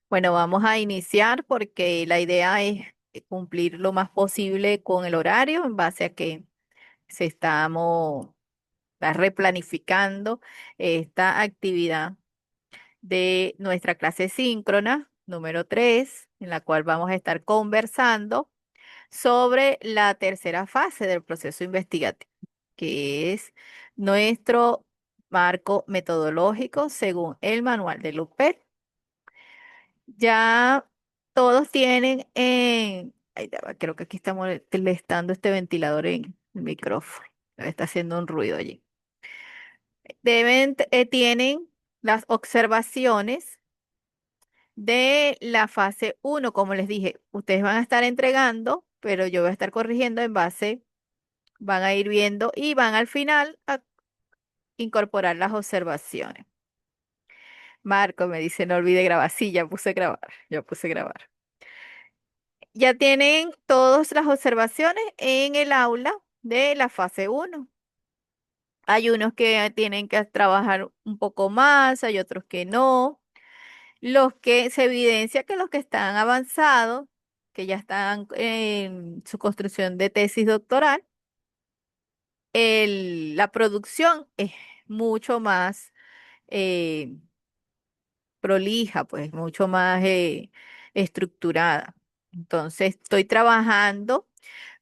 Bueno, vamos a iniciar porque la idea es cumplir lo más posible con el horario en base a que está replanificando esta actividad de nuestra clase síncrona número 3, en la cual vamos a estar conversando sobre la tercera fase del proceso investigativo, que es nuestro marco metodológico según el manual de Lupel. Ya todos tienen ay, ya va, creo que aquí está molestando este ventilador en el micrófono. Está haciendo un ruido allí. Tienen las observaciones de la fase uno. Como les dije, ustedes van a estar entregando, pero yo voy a estar corrigiendo en base, van a ir viendo y van al final a incorporar las observaciones. Marco me dice, no olvide grabar. Sí, ya puse grabar. Ya tienen todas las observaciones en el aula de la fase uno. Hay unos que tienen que trabajar un poco más, hay otros que no. Los que se evidencia que los que están avanzados, que ya están en su construcción de tesis doctoral, la producción es mucho más eh, prolija, pues mucho más estructurada. Entonces, estoy trabajando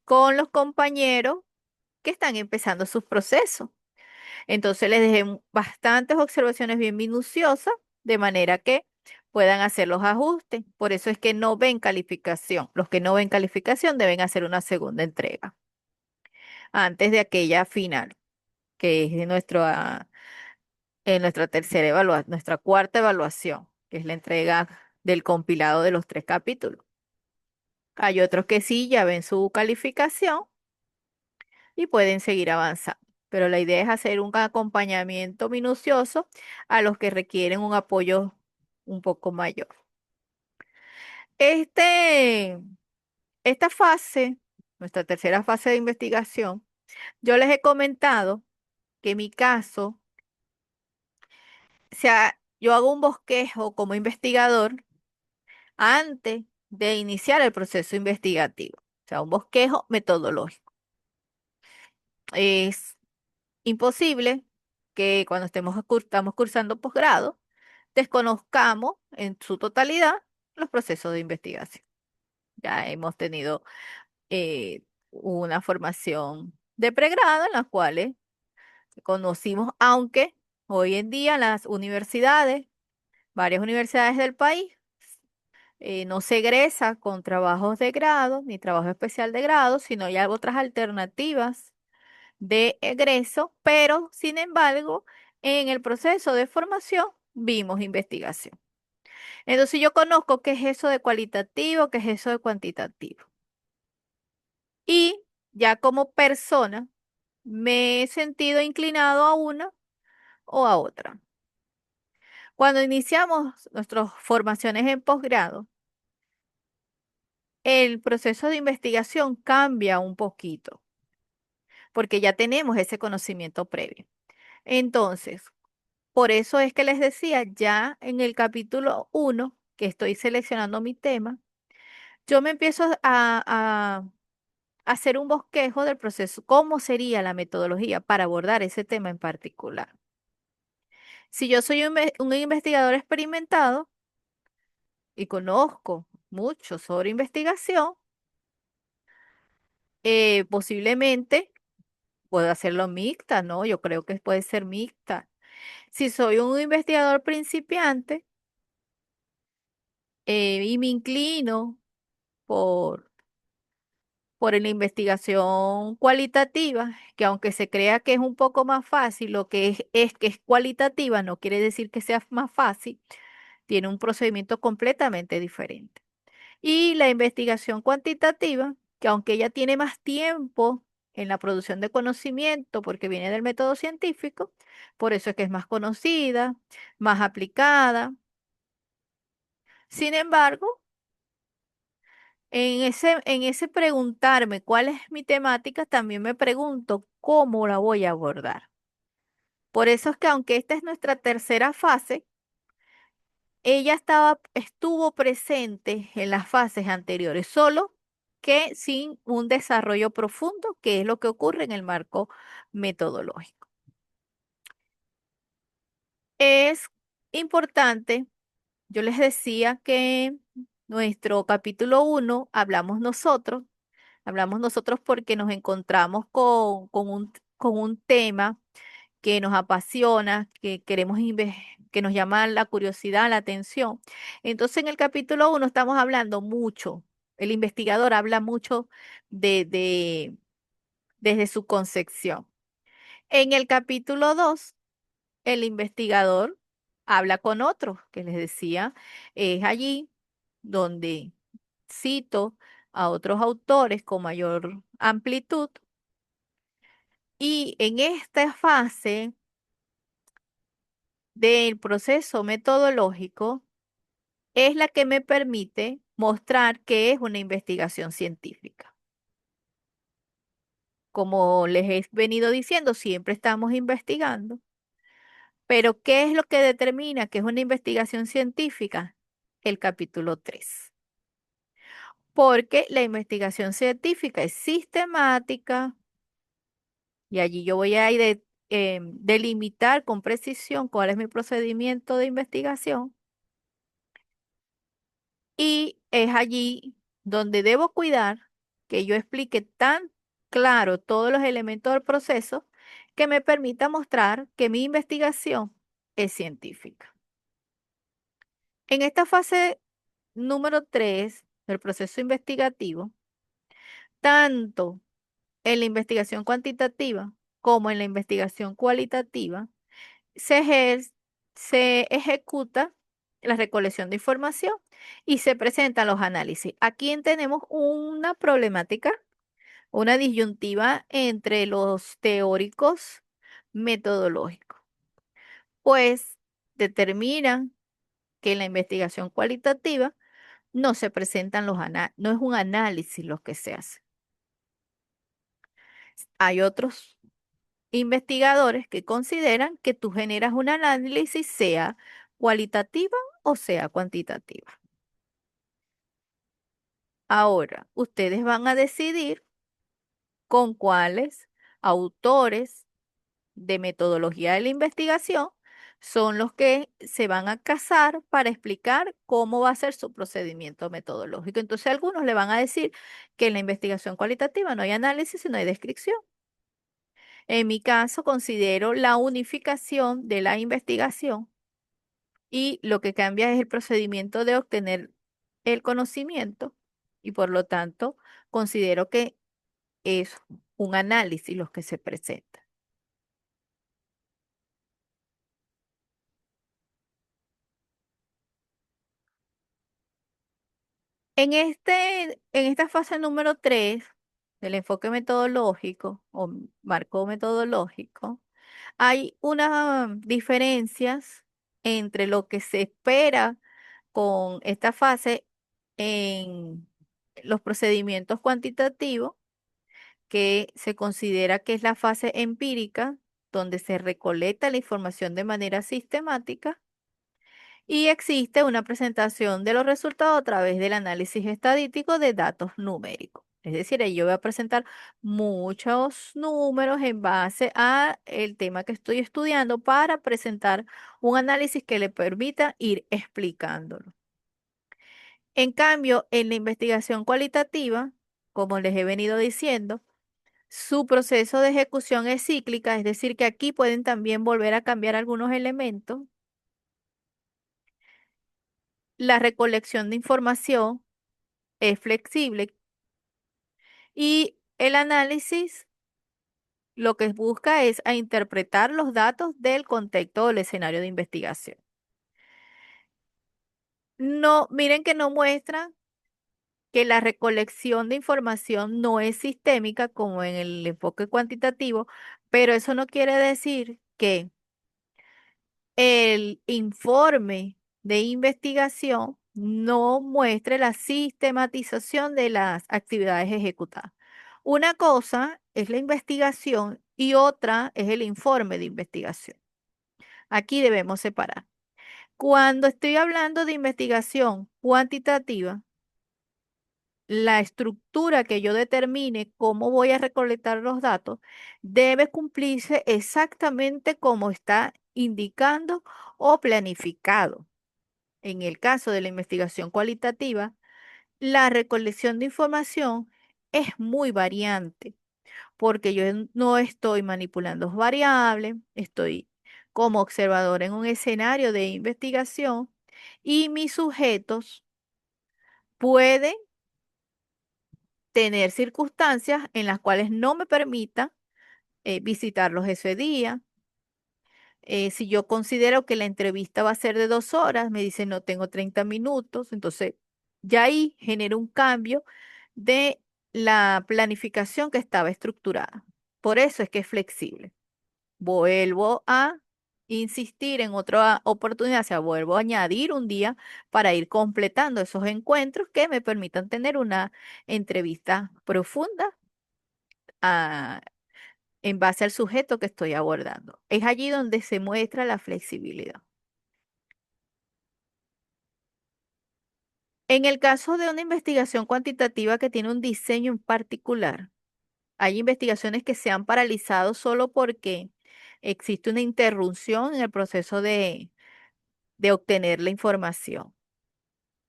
con los compañeros que están empezando sus procesos. Entonces les dejé bastantes observaciones bien minuciosas, de manera que puedan hacer los ajustes. Por eso es que no ven calificación. Los que no ven calificación deben hacer una segunda entrega antes de aquella final, que es de nuestra tercera evaluación, nuestra cuarta evaluación, que es la entrega del compilado de los 3 capítulos. Hay otros que sí ya ven su calificación y pueden seguir avanzando. Pero la idea es hacer un acompañamiento minucioso a los que requieren un apoyo un poco mayor. Este, esta fase, nuestra tercera fase de investigación, yo les he comentado que en mi caso, yo hago un bosquejo como investigador antes de iniciar el proceso investigativo. O sea, un bosquejo metodológico. Es imposible que cuando estamos cursando posgrado, desconozcamos en su totalidad los procesos de investigación. Ya hemos tenido una formación de pregrado en las cuales conocimos, aunque hoy en día las universidades, varias universidades del país, no se egresa con trabajos de grado ni trabajo especial de grado, sino hay otras alternativas de egreso, pero sin embargo, en el proceso de formación vimos investigación. Entonces yo conozco qué es eso de cualitativo, qué es eso de cuantitativo. Y ya como persona me he sentido inclinado a una o a otra. Cuando iniciamos nuestras formaciones en posgrado, el proceso de investigación cambia un poquito, porque ya tenemos ese conocimiento previo. Entonces, por eso es que les decía, ya en el capítulo uno que estoy seleccionando mi tema, yo me empiezo a hacer un bosquejo del proceso, cómo sería la metodología para abordar ese tema en particular. Si yo soy un investigador experimentado y conozco mucho sobre investigación, posiblemente puedo hacerlo mixta, ¿no? Yo creo que puede ser mixta. Si soy un investigador principiante y me inclino por por la investigación cualitativa, que aunque se crea que es un poco más fácil, lo que es que es cualitativa, no quiere decir que sea más fácil, tiene un procedimiento completamente diferente. Y la investigación cuantitativa, que aunque ella tiene más tiempo en la producción de conocimiento, porque viene del método científico, por eso es que es más conocida, más aplicada. Sin embargo, en ese preguntarme cuál es mi temática, también me pregunto cómo la voy a abordar. Por eso es que aunque esta es nuestra tercera fase, ella estuvo presente en las fases anteriores, solo que sin un desarrollo profundo, que es lo que ocurre en el marco metodológico. Es importante, yo les decía que nuestro capítulo 1 hablamos nosotros porque nos encontramos con un tema que nos apasiona, que nos llama la curiosidad, la atención. Entonces, en el capítulo 1 estamos hablando mucho, el investigador habla mucho desde su concepción. En el capítulo 2 el investigador habla con otros, que les decía, es allí donde cito a otros autores con mayor amplitud. Y en esta fase del proceso metodológico es la que me permite mostrar que es una investigación científica. Como les he venido diciendo, siempre estamos investigando, pero ¿qué es lo que determina que es una investigación científica? El capítulo 3. Porque la investigación científica es sistemática y allí yo voy a delimitar con precisión cuál es mi procedimiento de investigación. Y es allí donde debo cuidar que yo explique tan claro todos los elementos del proceso que me permita mostrar que mi investigación es científica. En esta fase número 3 del proceso investigativo, tanto en la investigación cuantitativa como en la investigación cualitativa, se ejecuta la recolección de información y se presentan los análisis. Aquí tenemos una problemática, una disyuntiva entre los teóricos metodológicos, pues determinan que en la investigación cualitativa no se presentan no es un análisis lo que se hace. Hay otros investigadores que consideran que tú generas un análisis sea cualitativa o sea cuantitativa. Ahora, ustedes van a decidir con cuáles autores de metodología de la investigación son los que se van a casar para explicar cómo va a ser su procedimiento metodológico. Entonces, algunos le van a decir que en la investigación cualitativa no hay análisis, sino hay descripción. En mi caso, considero la unificación de la investigación y lo que cambia es el procedimiento de obtener el conocimiento y por lo tanto considero que es un análisis los que se presenta. En esta fase número 3 del enfoque metodológico o marco metodológico, hay unas diferencias entre lo que se espera con esta fase en los procedimientos cuantitativos, que se considera que es la fase empírica, donde se recolecta la información de manera sistemática y existe una presentación de los resultados a través del análisis estadístico de datos numéricos. Es decir, ahí yo voy a presentar muchos números en base a el tema que estoy estudiando para presentar un análisis que le permita ir explicándolo. En cambio, en la investigación cualitativa, como les he venido diciendo, su proceso de ejecución es cíclica, es decir, que aquí pueden también volver a cambiar algunos elementos. La recolección de información es flexible y el análisis lo que busca es a interpretar los datos del contexto del escenario de investigación. No, miren que no muestra que la recolección de información no es sistémica como en el enfoque cuantitativo, pero eso no quiere decir que el informe de investigación no muestre la sistematización de las actividades ejecutadas. Una cosa es la investigación y otra es el informe de investigación. Aquí debemos separar. Cuando estoy hablando de investigación cuantitativa, la estructura que yo determine cómo voy a recolectar los datos debe cumplirse exactamente como está indicando o planificado. En el caso de la investigación cualitativa, la recolección de información es muy variante porque yo no estoy manipulando variables, estoy como observador en un escenario de investigación y mis sujetos pueden tener circunstancias en las cuales no me permita visitarlos ese día. Si yo considero que la entrevista va a ser de 2 horas, me dicen no tengo 30 minutos, entonces ya ahí genera un cambio de la planificación que estaba estructurada. Por eso es que es flexible. Vuelvo a insistir en otra oportunidad, o sea, vuelvo a añadir un día para ir completando esos encuentros que me permitan tener una entrevista profunda ah, en base al sujeto que estoy abordando. Es allí donde se muestra la flexibilidad. En el caso de una investigación cuantitativa que tiene un diseño en particular, hay investigaciones que se han paralizado solo porque existe una interrupción en el proceso de obtener la información.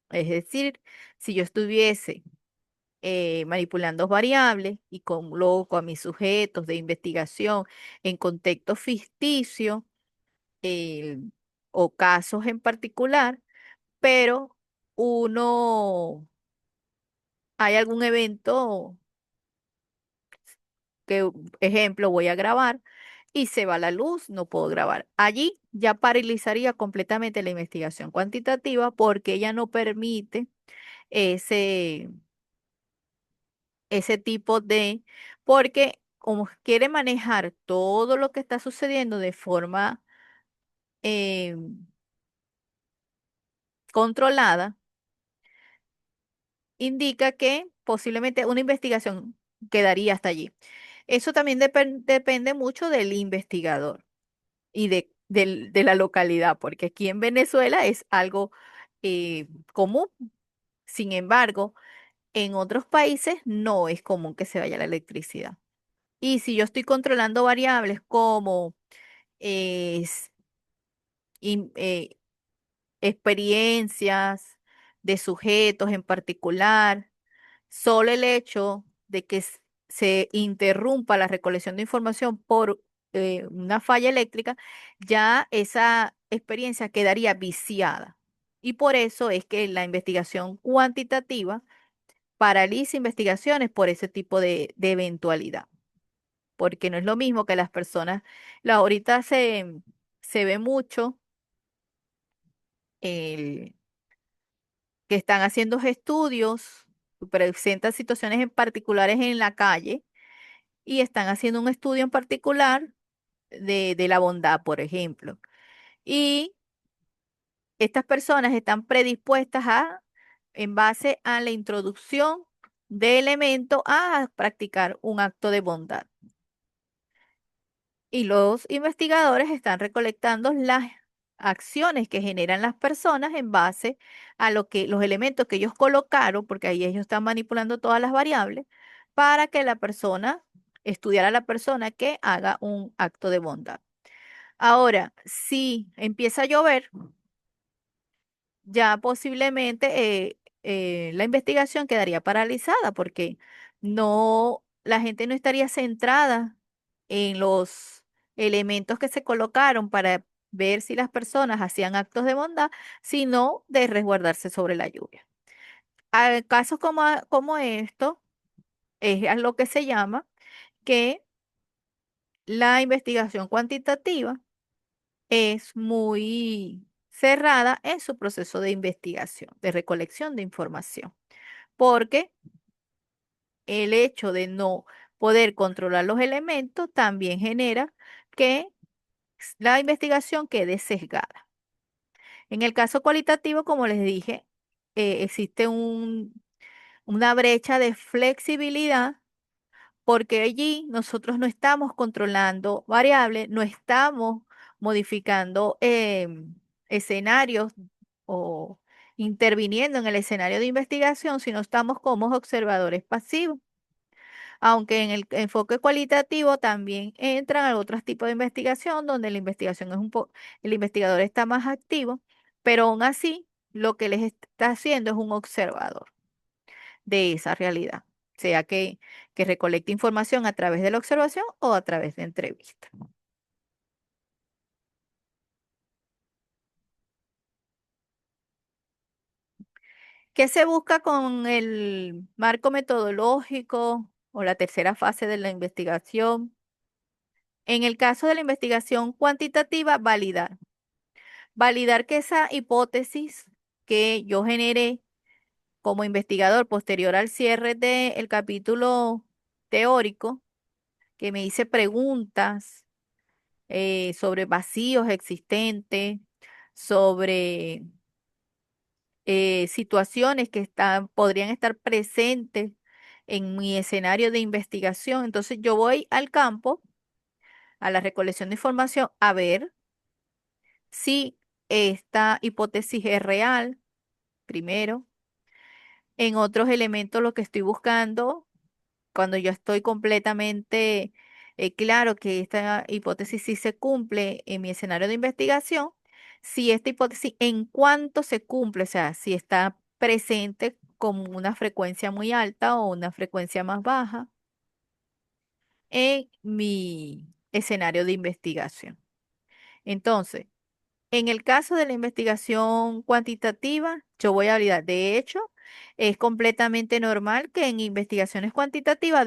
Es decir, si yo estuviese manipulando variables y coloco a mis sujetos de investigación en contexto ficticio eh, o casos en particular, pero uno, hay algún evento que, ejemplo, voy a grabar y se va la luz, no puedo grabar. Allí ya paralizaría completamente la investigación cuantitativa porque ella no permite ese, ese tipo de, porque como quiere manejar todo lo que está sucediendo de forma eh, controlada, indica que posiblemente una investigación quedaría hasta allí. Eso también depende mucho del investigador y de la localidad, porque aquí en Venezuela es algo común. Sin embargo, en otros países no es común que se vaya la electricidad. Y si yo estoy controlando variables como es, in- eh, experiencias de sujetos en particular, solo el hecho de que se interrumpa la recolección de información por una falla eléctrica, ya esa experiencia quedaría viciada. Y por eso es que la investigación cuantitativa paraliza investigaciones por ese tipo de eventualidad, porque no es lo mismo que las personas, ahorita se ve mucho el, que están haciendo estudios, presentan situaciones en particulares en la calle y están haciendo un estudio en particular de la bondad, por ejemplo. Y estas personas están predispuestas en base a la introducción de elementos, a practicar un acto de bondad. Y los investigadores están recolectando las acciones que generan las personas en base a los elementos que ellos colocaron, porque ahí ellos están manipulando todas las variables, para que la persona, estudiar a la persona que haga un acto de bondad. Ahora, si empieza a llover, ya posiblemente la investigación quedaría paralizada porque la gente no estaría centrada en los elementos que se colocaron para ver si las personas hacían actos de bondad, sino de resguardarse sobre la lluvia. Casos como esto es a lo que se llama que la investigación cuantitativa es muy cerrada en su proceso de investigación, de recolección de información, porque el hecho de no poder controlar los elementos también genera que la investigación quede sesgada. En el caso cualitativo, como les dije, existe una brecha de flexibilidad porque allí nosotros no estamos controlando variables, no estamos modificando. escenarios o interviniendo en el escenario de investigación, sino estamos como observadores pasivos. Aunque en el enfoque cualitativo también entran otros tipos de investigación donde la investigación es el investigador está más activo, pero aún así lo que les está haciendo es un observador de esa realidad, sea que recolecte información a través de la observación o a través de entrevistas. ¿Qué se busca con el marco metodológico o la tercera fase de la investigación? En el caso de la investigación cuantitativa, validar. Validar que esa hipótesis que yo generé como investigador posterior al cierre del capítulo teórico, que me hice preguntas sobre vacíos existentes, sobre situaciones que podrían estar presentes en mi escenario de investigación. Entonces yo voy al campo, a la recolección de información, a ver si esta hipótesis es real, primero. En otros elementos lo que estoy buscando, cuando yo estoy completamente claro que esta hipótesis sí se cumple en mi escenario de investigación, si esta hipótesis en cuánto se cumple, o sea, si está presente con una frecuencia muy alta o una frecuencia más baja en mi escenario de investigación. Entonces, en el caso de la investigación cuantitativa, yo voy a validar. De hecho, es completamente normal que en investigaciones cuantitativas,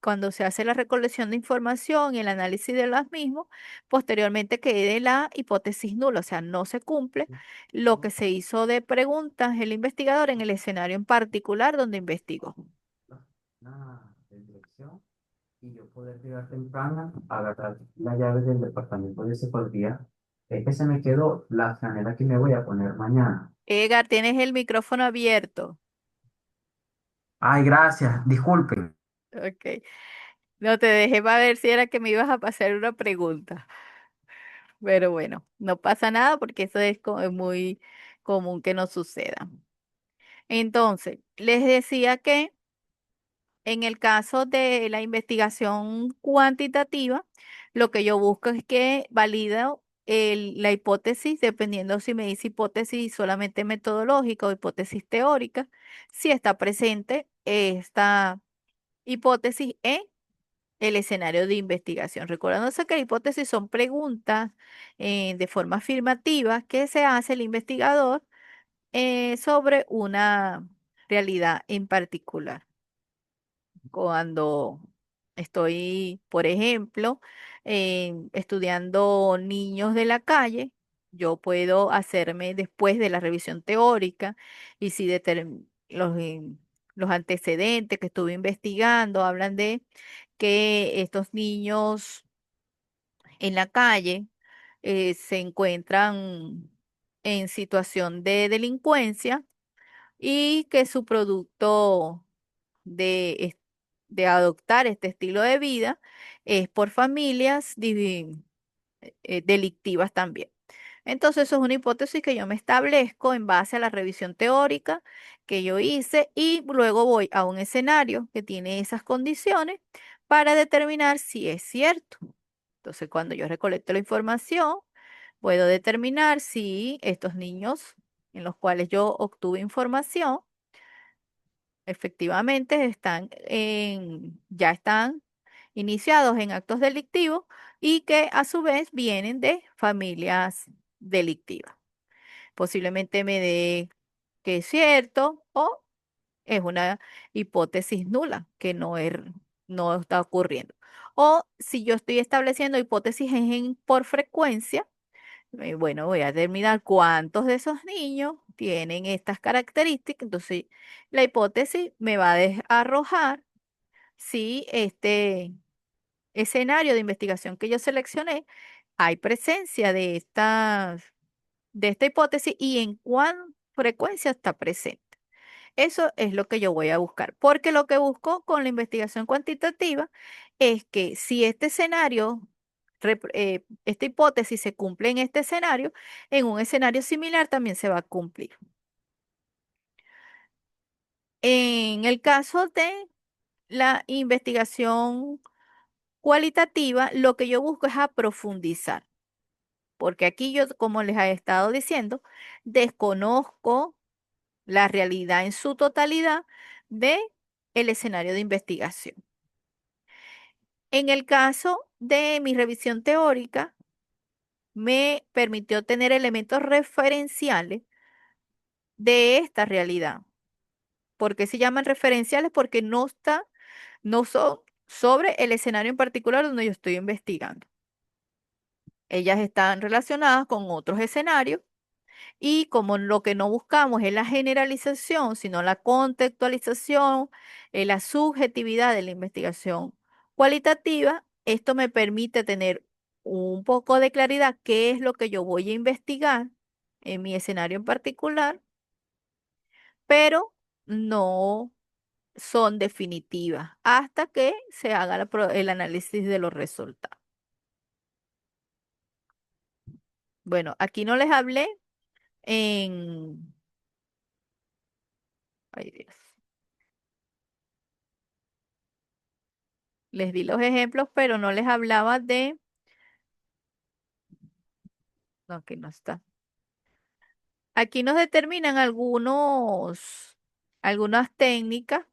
cuando se hace la recolección de información y el análisis de las mismas, posteriormente quede la hipótesis nula, o sea, no se cumple lo que se hizo de preguntas el investigador en el escenario en particular donde investigó. De dirección y yo poder llegar temprano, agarrar la llave del departamento de psicología. Es que se me quedó la franela que me voy a poner mañana. Edgar, tienes el micrófono abierto. Ay, gracias, disculpen. Ok. No te dejé para ver si era que me ibas a pasar una pregunta. Pero bueno, no pasa nada porque eso es muy común que no suceda. Entonces, les decía que en el caso de la investigación cuantitativa, lo que yo busco es que valida la hipótesis, dependiendo si me dice hipótesis solamente metodológica o hipótesis teórica, si está presente esta hipótesis en el escenario de investigación. Recordándose que hipótesis son preguntas de forma afirmativa que se hace el investigador sobre una realidad en particular. Cuando estoy, por ejemplo, estudiando niños de la calle, yo puedo hacerme después de la revisión teórica y si los antecedentes que estuve investigando hablan de que estos niños en la calle se encuentran en situación de delincuencia y que su producto de, de adoptar este estilo de vida es por familias delictivas también. Entonces, eso es una hipótesis que yo me establezco en base a la revisión teórica que yo hice y luego voy a un escenario que tiene esas condiciones para determinar si es cierto. Entonces, cuando yo recolecto la información, puedo determinar si estos niños en los cuales yo obtuve información efectivamente ya están iniciados en actos delictivos y que a su vez vienen de familias delictivas. Posiblemente me dé que es cierto o es una hipótesis nula, que no está ocurriendo. O si yo estoy estableciendo hipótesis por frecuencia, bueno, voy a determinar cuántos de esos niños tienen estas características. Entonces, la hipótesis me va a arrojar si este escenario de investigación que yo seleccioné hay presencia de esta hipótesis y en cuán frecuencia está presente. Eso es lo que yo voy a buscar, porque lo que busco con la investigación cuantitativa es que si este escenario esta hipótesis se cumple en este escenario, en un escenario similar también se va a cumplir. En el caso de la investigación cualitativa, lo que yo busco es a profundizar, porque aquí yo, como les he estado diciendo, desconozco la realidad en su totalidad de el escenario de investigación. En el caso de mi revisión teórica, me permitió tener elementos referenciales de esta realidad. ¿Por qué se llaman referenciales? Porque no son sobre el escenario en particular donde yo estoy investigando. Ellas están relacionadas con otros escenarios y como lo que no buscamos es la generalización, sino la contextualización, la subjetividad de la investigación cualitativa, esto me permite tener un poco de claridad qué es lo que yo voy a investigar en mi escenario en particular, pero no son definitivas hasta que se haga el análisis de los resultados. Bueno, aquí no les hablé en... Ay, Dios. Les di los ejemplos, pero no les hablaba de... No, aquí no está. Aquí nos determinan algunas técnicas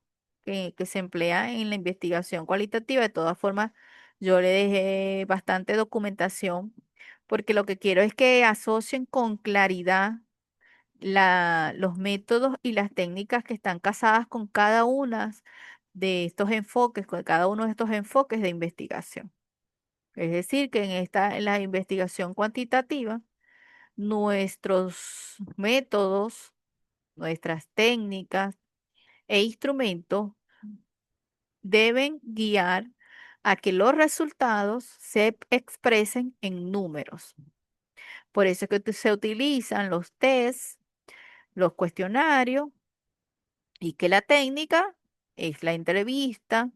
que se emplean en la investigación cualitativa. De todas formas, yo le dejé bastante documentación porque lo que quiero es que asocien con claridad los métodos y las técnicas que están casadas con cada una de estos enfoques, con cada uno de estos enfoques de investigación. Es decir, que en la investigación cuantitativa, nuestros métodos, nuestras técnicas e instrumentos deben guiar a que los resultados se expresen en números. Por eso es que se utilizan los tests, los cuestionarios y que la técnica es la entrevista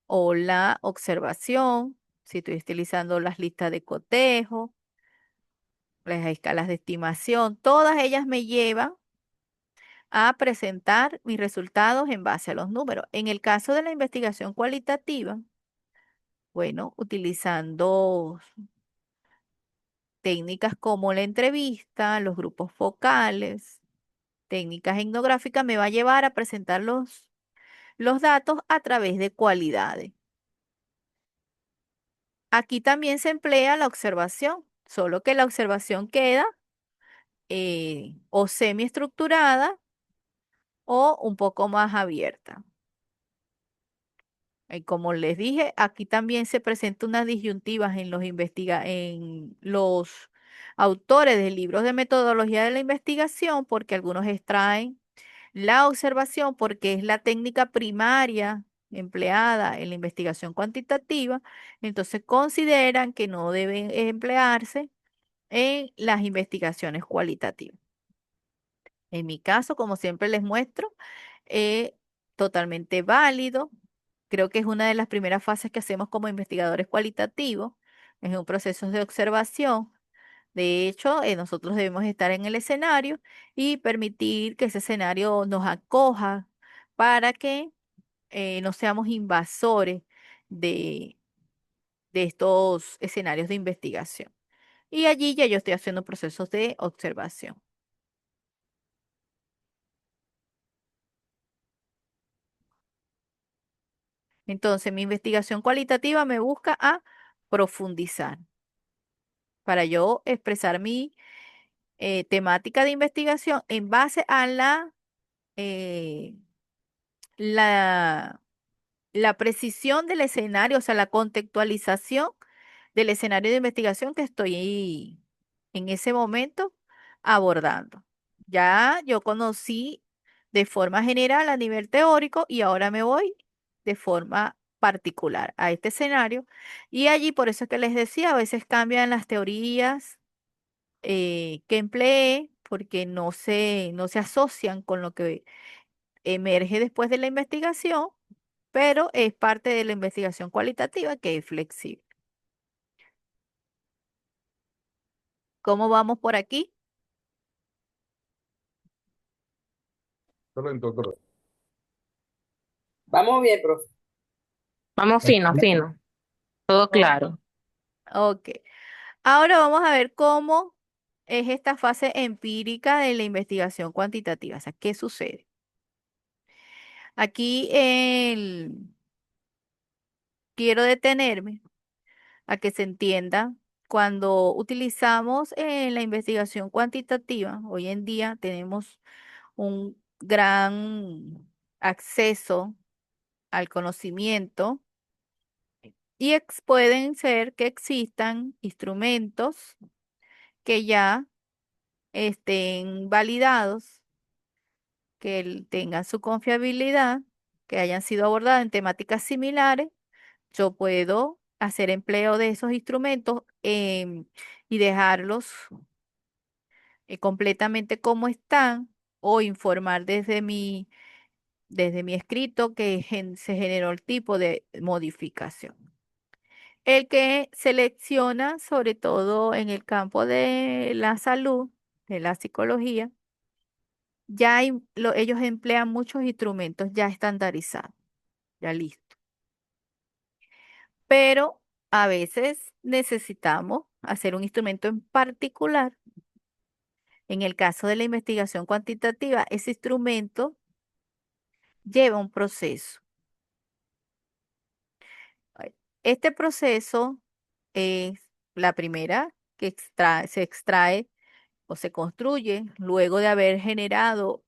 o la observación, si estoy utilizando las listas de cotejo, las escalas de estimación, todas ellas me llevan a presentar mis resultados en base a los números. En el caso de la investigación cualitativa, bueno, utilizando técnicas como la entrevista, los grupos focales, técnicas etnográficas, me va a llevar a presentar los datos a través de cualidades. Aquí también se emplea la observación, solo que la observación queda o semiestructurada o un poco más abierta. Como les dije, aquí también se presenta unas disyuntivas en los autores de libros de metodología de la investigación, porque algunos extraen la observación porque es la técnica primaria empleada en la investigación cuantitativa, entonces consideran que no deben emplearse en las investigaciones cualitativas. En mi caso, como siempre les muestro, es totalmente válido. Creo que es una de las primeras fases que hacemos como investigadores cualitativos. Es un proceso de observación. De hecho, nosotros debemos estar en el escenario y permitir que ese escenario nos acoja para que no seamos invasores de, de estos escenarios de investigación. Y allí ya yo estoy haciendo procesos de observación. Entonces, mi investigación cualitativa me busca a profundizar para yo expresar mi temática de investigación en base a eh, la, la precisión del escenario, o sea, la contextualización del escenario de investigación que estoy en ese momento abordando. Ya yo conocí de forma general a nivel teórico y ahora me voy de forma particular a este escenario. Y allí, por eso es que les decía, a veces cambian las teorías que empleé porque no se asocian con lo que emerge después de la investigación, pero es parte de la investigación cualitativa que es flexible. ¿Cómo vamos por aquí? Correcto, correcto. Vamos bien, profe. Vamos fino, Excelente. fino, todo claro. Ok. Ahora vamos a ver cómo es esta fase empírica de la investigación cuantitativa. O sea, ¿qué sucede? Aquí quiero detenerme a que se entienda cuando utilizamos la investigación cuantitativa. Hoy en día tenemos un gran acceso al conocimiento y pueden ser que existan instrumentos que ya estén validados, que tengan su confiabilidad, que hayan sido abordados en temáticas similares. Yo puedo hacer empleo de esos instrumentos y dejarlos completamente como están o informar desde mi escrito que se generó el tipo de modificación. El que selecciona, sobre todo en el campo de la salud, de la psicología, ellos emplean muchos instrumentos ya estandarizados, ya listos. Pero a veces necesitamos hacer un instrumento en particular. En el caso de la investigación cuantitativa, ese instrumento lleva un proceso. Ay, Este proceso es la primera que se extrae o se construye luego de haber generado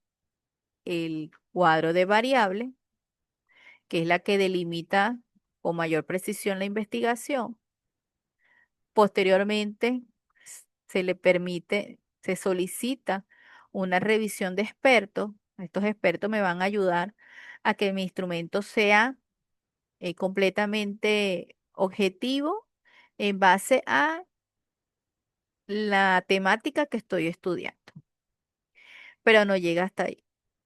el cuadro de variables, que es la que delimita con mayor precisión la investigación. Posteriormente, se le permite, se solicita una revisión de expertos. Estos expertos me van a ayudar a que mi instrumento sea completamente objetivo en base a la temática que estoy estudiando. Pero no llega hasta ahí.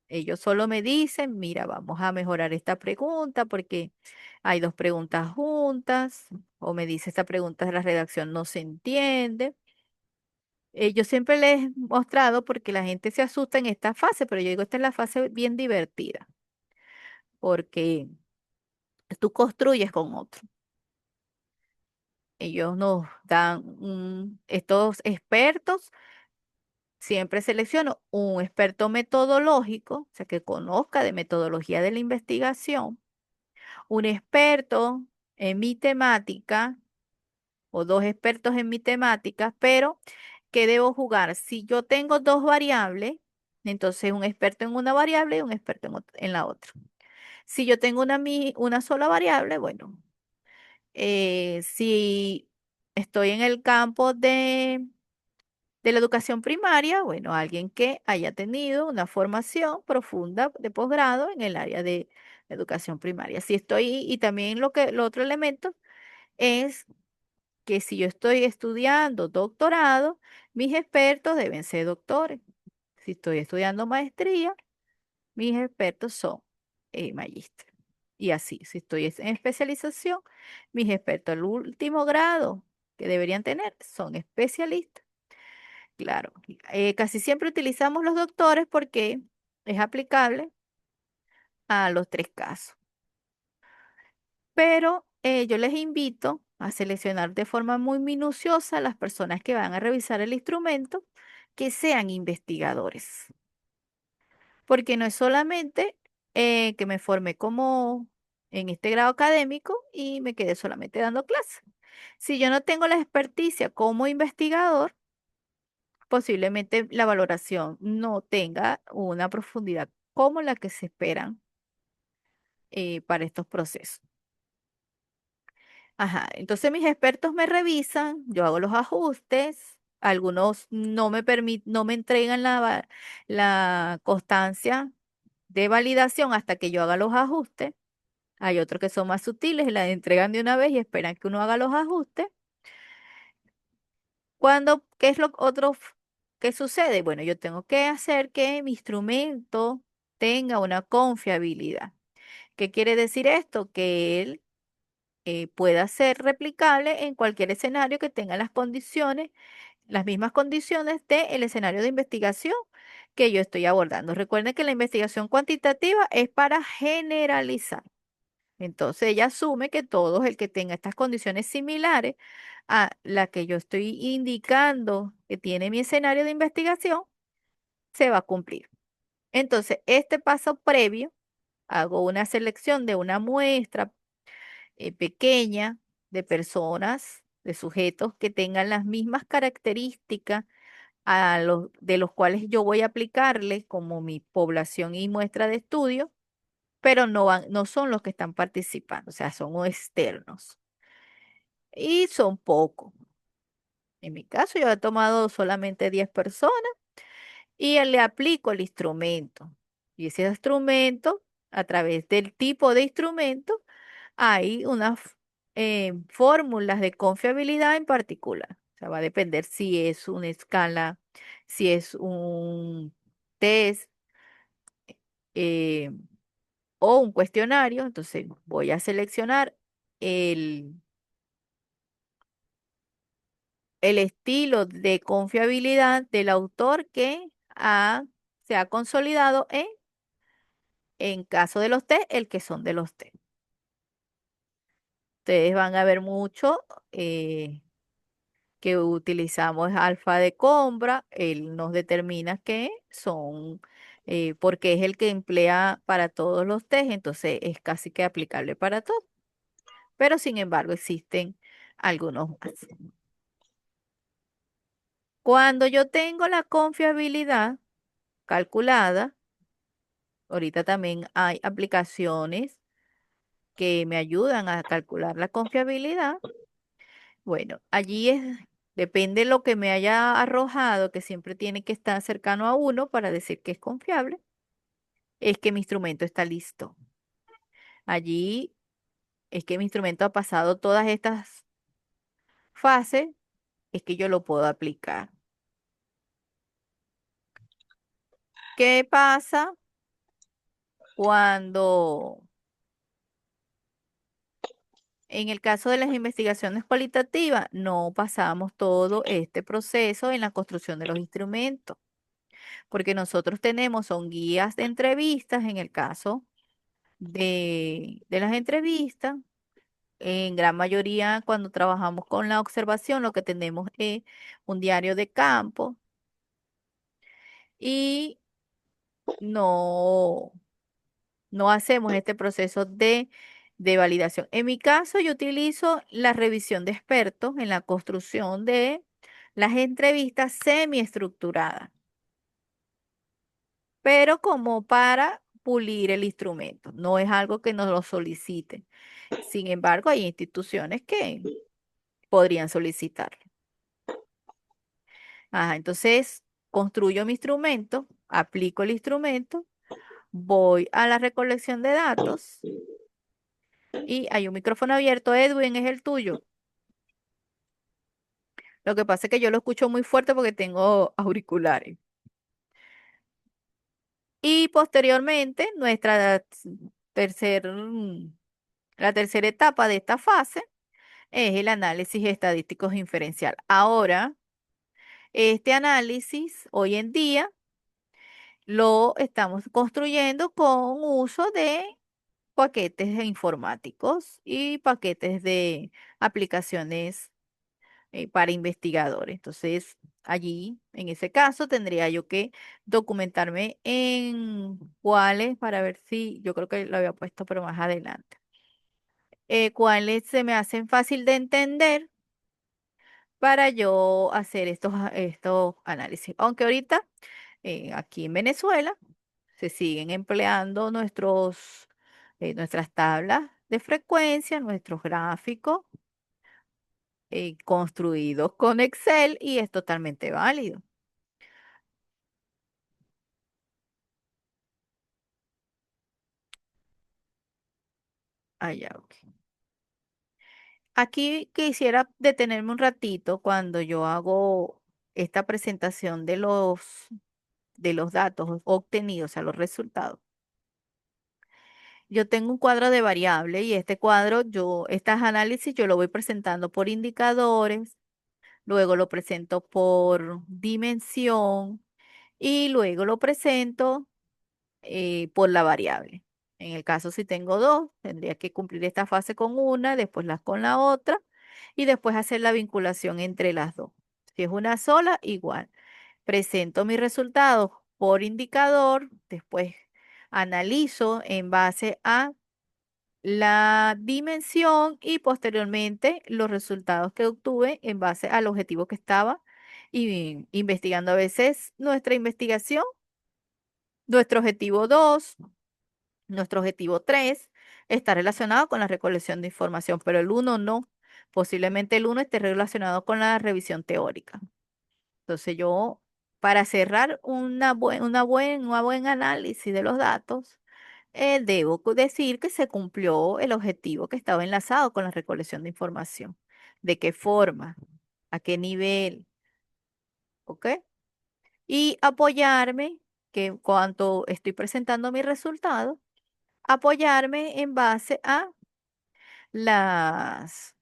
Ellos solo me dicen, mira, vamos a mejorar esta pregunta porque hay dos preguntas juntas, o me dice esta pregunta de la redacción no se entiende. Yo siempre les he mostrado porque la gente se asusta en esta fase, pero yo digo, esta es la fase bien divertida, porque tú construyes con otro. Ellos nos dan estos expertos, siempre selecciono un experto metodológico, o sea, que conozca de metodología de la investigación, un experto en mi temática o dos expertos en mi temática, pero ¿qué debo jugar? Si yo tengo dos variables, entonces un experto en una variable y un experto en la otra. Si yo tengo una sola variable, bueno, si estoy en el campo de la educación primaria, bueno, alguien que haya tenido una formación profunda de posgrado en el área de educación primaria. Si estoy, y también lo otro elemento es que si yo estoy estudiando doctorado, mis expertos deben ser doctores. Si estoy estudiando maestría, mis expertos son magísteres. Y así, si estoy en especialización, mis expertos al último grado que deberían tener son especialistas. Claro, casi siempre utilizamos los doctores porque es aplicable a los tres casos. Pero yo les invito a seleccionar de forma muy minuciosa las personas que van a revisar el instrumento, que sean investigadores, porque no es solamente que me formé como en este grado académico y me quedé solamente dando clases. Si yo no tengo la experticia como investigador, posiblemente la valoración no tenga una profundidad como la que se esperan para estos procesos. Ajá, entonces mis expertos me revisan, yo hago los ajustes, algunos no me entregan la constancia de validación hasta que yo haga los ajustes. Hay otros que son más sutiles, la entregan de una vez y esperan que uno haga los ajustes. ¿Qué es lo otro que sucede? Bueno, yo tengo que hacer que mi instrumento tenga una confiabilidad. ¿Qué quiere decir esto? Que él pueda ser replicable en cualquier escenario que tenga las condiciones las mismas condiciones del escenario de investigación que yo estoy abordando. Recuerden que la investigación cuantitativa es para generalizar. Entonces ella asume que todo el que tenga estas condiciones similares a la que yo estoy indicando que tiene mi escenario de investigación, se va a cumplir. Entonces, este paso previo, hago una selección de una muestra pequeña de personas, de sujetos que tengan las mismas características de los cuales yo voy a aplicarles como mi población y muestra de estudio, pero no son los que están participando, o sea, son externos. Y son pocos. En mi caso, yo he tomado solamente 10 personas y le aplico el instrumento. Y ese instrumento, a través del tipo de instrumento, hay unas fórmulas de confiabilidad en particular. O sea, va a depender si es una escala, si es un test eh, o un cuestionario. Entonces, voy a seleccionar el, el estilo de confiabilidad del autor que se ha consolidado en caso de los test, el que son de los test. Ustedes van a ver mucho que utilizamos alfa de Combra, él nos determina que son, porque es el que emplea para todos los test, entonces es casi que aplicable para todos. Pero sin embargo existen algunos más. Cuando yo tengo la confiabilidad calculada, ahorita también hay aplicaciones que me ayudan a calcular la confiabilidad. Bueno, depende de lo que me haya arrojado, que siempre tiene que estar cercano a uno para decir que es confiable, es que mi instrumento está listo. Allí es que mi instrumento ha pasado todas estas fases, es que yo lo puedo aplicar. ¿Qué pasa cuando, en el caso de las investigaciones cualitativas, no pasamos todo este proceso en la construcción de los instrumentos? Porque nosotros tenemos, son guías de entrevistas en el caso de las entrevistas. En gran mayoría, cuando trabajamos con la observación, lo que tenemos es un diario de campo y no, no hacemos este proceso de validación. En mi caso, yo utilizo la revisión de expertos en la construcción de las entrevistas semiestructuradas, pero como para pulir el instrumento. No es algo que nos lo soliciten. Sin embargo, hay instituciones que podrían solicitarlo. Ajá, entonces, construyo mi instrumento, aplico el instrumento, voy a la recolección de datos y hay un micrófono abierto. Edwin, es el tuyo. Lo que pasa es que yo lo escucho muy fuerte porque tengo auriculares. Y posteriormente, tercer, mm, la tercera etapa de esta fase es el análisis estadístico inferencial. Ahora, este análisis hoy en día lo estamos construyendo con uso de paquetes informáticos y paquetes de aplicaciones para investigadores. Entonces, allí, en ese caso, tendría yo que documentarme en cuáles, para ver si, yo creo que lo había puesto, pero más adelante, cuáles se me hacen fácil de entender para yo hacer estos análisis. Aunque ahorita, aquí en Venezuela, se siguen empleando nuestras tablas de frecuencia, nuestros gráficos construidos con Excel y es totalmente válido. Allá, ok. Aquí quisiera detenerme un ratito cuando yo hago esta presentación de los datos obtenidos, o sea, los resultados. Yo tengo un cuadro de variables y este cuadro, estos análisis, yo lo voy presentando por indicadores luego lo presento por dimensión y luego lo presento por la variable. En el caso si tengo dos, tendría que cumplir esta fase con una, después las con la otra y después hacer la vinculación entre las dos. Si es una sola, igual. Presento mis resultados por indicador, después analizo en base a la dimensión y posteriormente los resultados que obtuve en base al objetivo que estaba investigando. A veces nuestra investigación, nuestro objetivo 2, nuestro objetivo 3 está relacionado con la recolección de información, pero el uno no. Posiblemente el uno esté relacionado con la revisión teórica. Entonces yo, para cerrar una buen análisis de los datos, debo decir que se cumplió el objetivo que estaba enlazado con la recolección de información. ¿De qué forma? ¿A qué nivel? ¿Ok? Y apoyarme, que cuando estoy presentando mi resultado, apoyarme en base a las,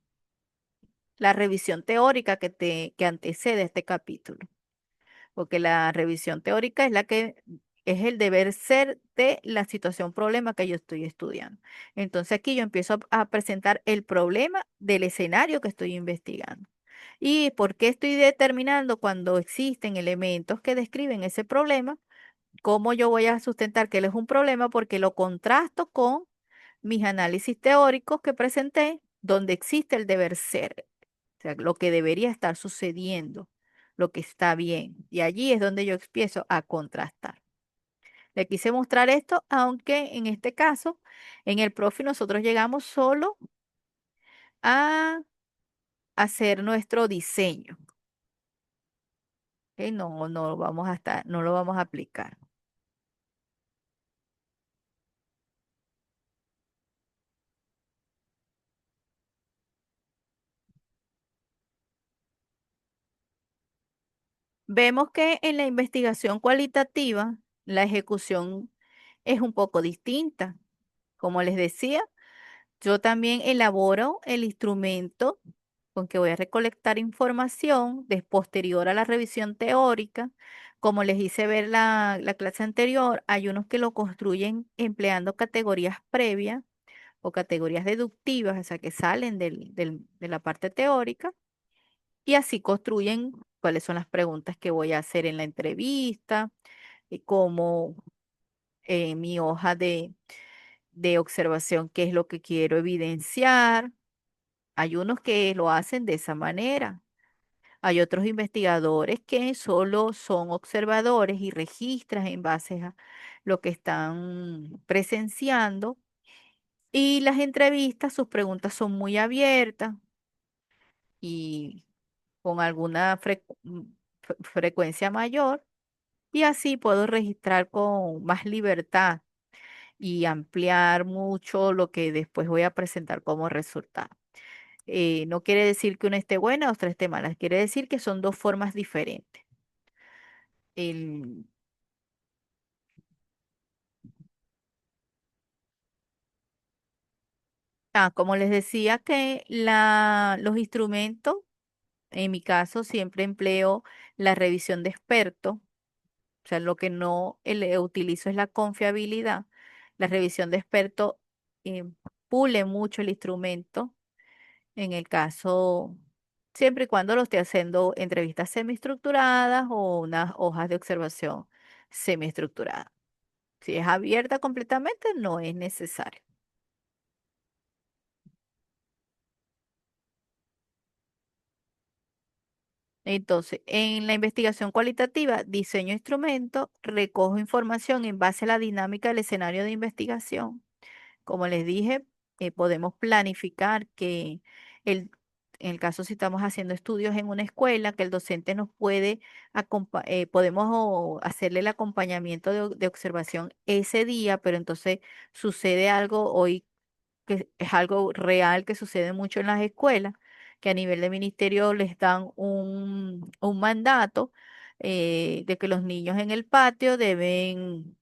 la revisión teórica que antecede este capítulo. Porque la revisión teórica es la que es el deber ser de la situación problema que yo estoy estudiando. Entonces aquí yo empiezo a presentar el problema del escenario que estoy investigando. ¿Y por qué estoy determinando cuando existen elementos que describen ese problema? ¿Cómo yo voy a sustentar que él es un problema? Porque lo contrasto con mis análisis teóricos que presenté, donde existe el deber ser, o sea, lo que debería estar sucediendo, lo que está bien. Y allí es donde yo empiezo a contrastar. Le quise mostrar esto, aunque en este caso, en el profe nosotros llegamos solo a hacer nuestro diseño. ¿Ok? No, no lo vamos a no lo vamos a aplicar. Vemos que en la investigación cualitativa, la ejecución es un poco distinta. Como les decía, yo también elaboro el instrumento con que voy a recolectar información posterior a la revisión teórica. Como les hice ver la clase anterior, hay unos que lo construyen empleando categorías previas o categorías deductivas, o sea, que salen de la parte teórica, y así construyen cuáles son las preguntas que voy a hacer en la entrevista, y cómo mi hoja de observación, qué es lo que quiero evidenciar. Hay unos que lo hacen de esa manera. Hay otros investigadores que solo son observadores y registran en base a lo que están presenciando. Y las entrevistas, sus preguntas son muy abiertas y con alguna frecuencia mayor. Y así puedo registrar con más libertad y ampliar mucho lo que después voy a presentar como resultado. No quiere decir que una esté buena o otra esté mala, quiere decir que son dos formas diferentes. El- Como les decía que los instrumentos, en mi caso siempre empleo la revisión de expertos, o sea, lo que no utilizo es la confiabilidad. La revisión de expertos eh, pule mucho el instrumento. En el caso, siempre y cuando lo esté haciendo entrevistas semiestructuradas o unas hojas de observación semiestructuradas. Si es abierta completamente, no es necesario. Entonces, en la investigación cualitativa, diseño instrumentos, recojo información en base a la dinámica del escenario de investigación. Como les dije, podemos planificar que el, en el caso si estamos haciendo estudios en una escuela, que el docente nos puede, podemos hacerle el acompañamiento de observación ese día, pero entonces sucede algo hoy que es algo real que sucede mucho en las escuelas, que a nivel de ministerio les dan un mandato de que los niños en el patio deben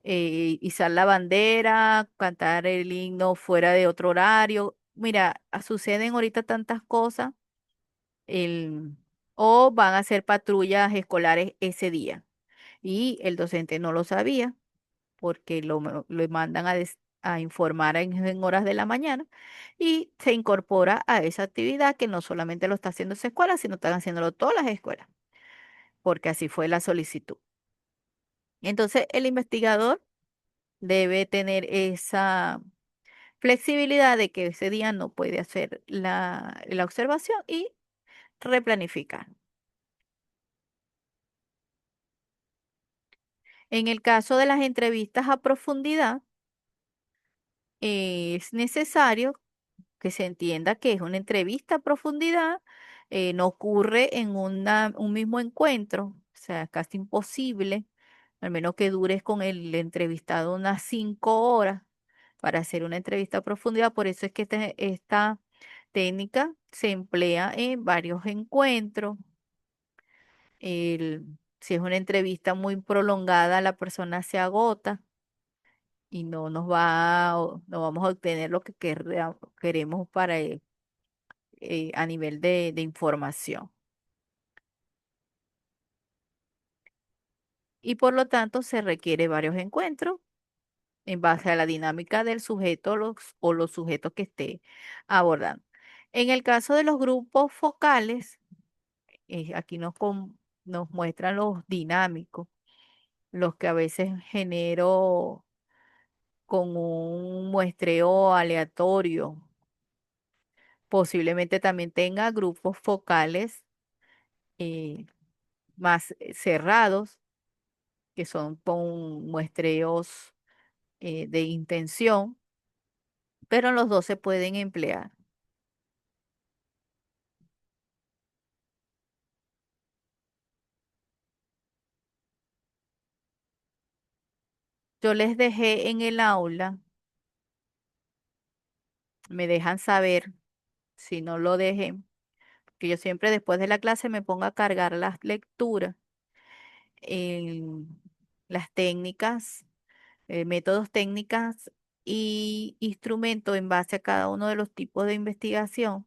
izar la bandera, cantar el himno fuera de otro horario. Mira, suceden ahorita tantas cosas el, o van a hacer patrullas escolares ese día. Y el docente no lo sabía porque lo mandan a informar en horas de la mañana y se incorpora a esa actividad que no solamente lo está haciendo esa escuela, sino están haciéndolo todas las escuelas, porque así fue la solicitud. Entonces, el investigador debe tener esa flexibilidad de que ese día no puede hacer la observación y replanificar. En el caso de las entrevistas a profundidad, es necesario que se entienda que es una entrevista a profundidad, no ocurre en un mismo encuentro, o sea, es casi imposible, al menos que dures con el entrevistado unas 5 horas para hacer una entrevista a profundidad. Por eso es que esta técnica se emplea en varios encuentros. Si es una entrevista muy prolongada, la persona se agota y no vamos a obtener lo que queremos para a nivel de información. Y por lo tanto se requiere varios encuentros en base a la dinámica del sujeto o los sujetos que esté abordando. En el caso de los grupos focales, aquí nos muestran los dinámicos, los que a veces genero con un muestreo aleatorio. Posiblemente también tenga grupos focales eh, más cerrados, que son con muestreos de intención, pero los dos se pueden emplear. Yo les dejé en el aula, me dejan saber si no lo dejen, que yo siempre después de la clase me pongo a cargar las lecturas, en las técnicas, métodos técnicas y instrumentos en base a cada uno de los tipos de investigación,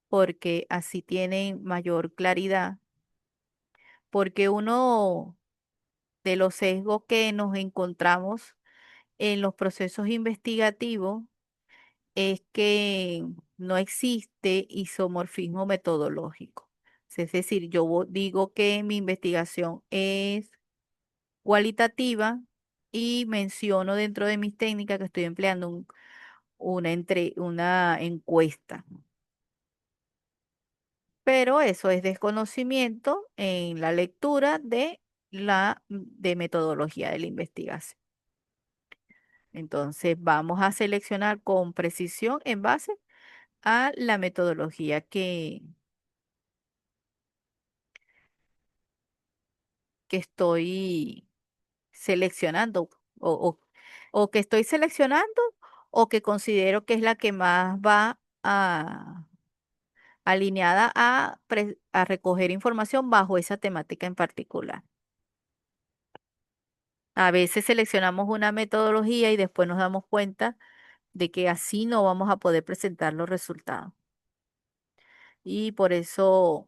porque así tienen mayor claridad, porque uno de los sesgos que nos encontramos en los procesos investigativos es que no existe isomorfismo metodológico. Es decir, digo que mi investigación es cualitativa y menciono dentro de mis técnicas que estoy empleando una encuesta. Pero eso es desconocimiento en la lectura de metodología de la investigación. Entonces vamos a seleccionar con precisión en base a la metodología que estoy seleccionando o, o- o que estoy seleccionando o que considero que es la que más va alineada a recoger información bajo esa temática en particular. A veces seleccionamos una metodología y después nos damos cuenta de que así no vamos a poder presentar los resultados. Y por eso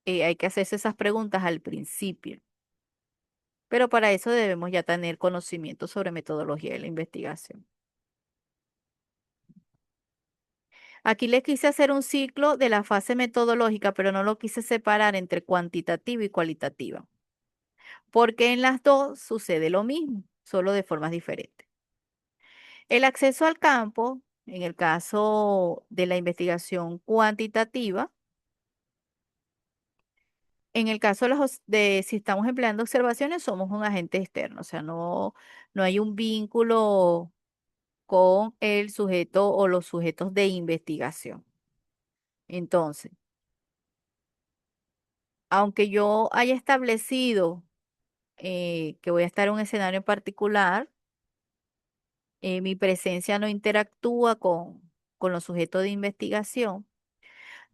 hay que hacerse esas preguntas al principio. Pero para eso debemos ya tener conocimiento sobre metodología de la investigación. Aquí les quise hacer un ciclo de la fase metodológica, pero no lo quise separar entre cuantitativa y cualitativa, porque en las dos sucede lo mismo, solo de formas diferentes. El acceso al campo, en el caso de la investigación cuantitativa, en el caso de si estamos empleando observaciones, somos un agente externo, o sea, no hay un vínculo con el sujeto o los sujetos de investigación. Entonces, aunque yo haya establecido que voy a estar en un escenario en particular, mi presencia no interactúa con los sujetos de investigación,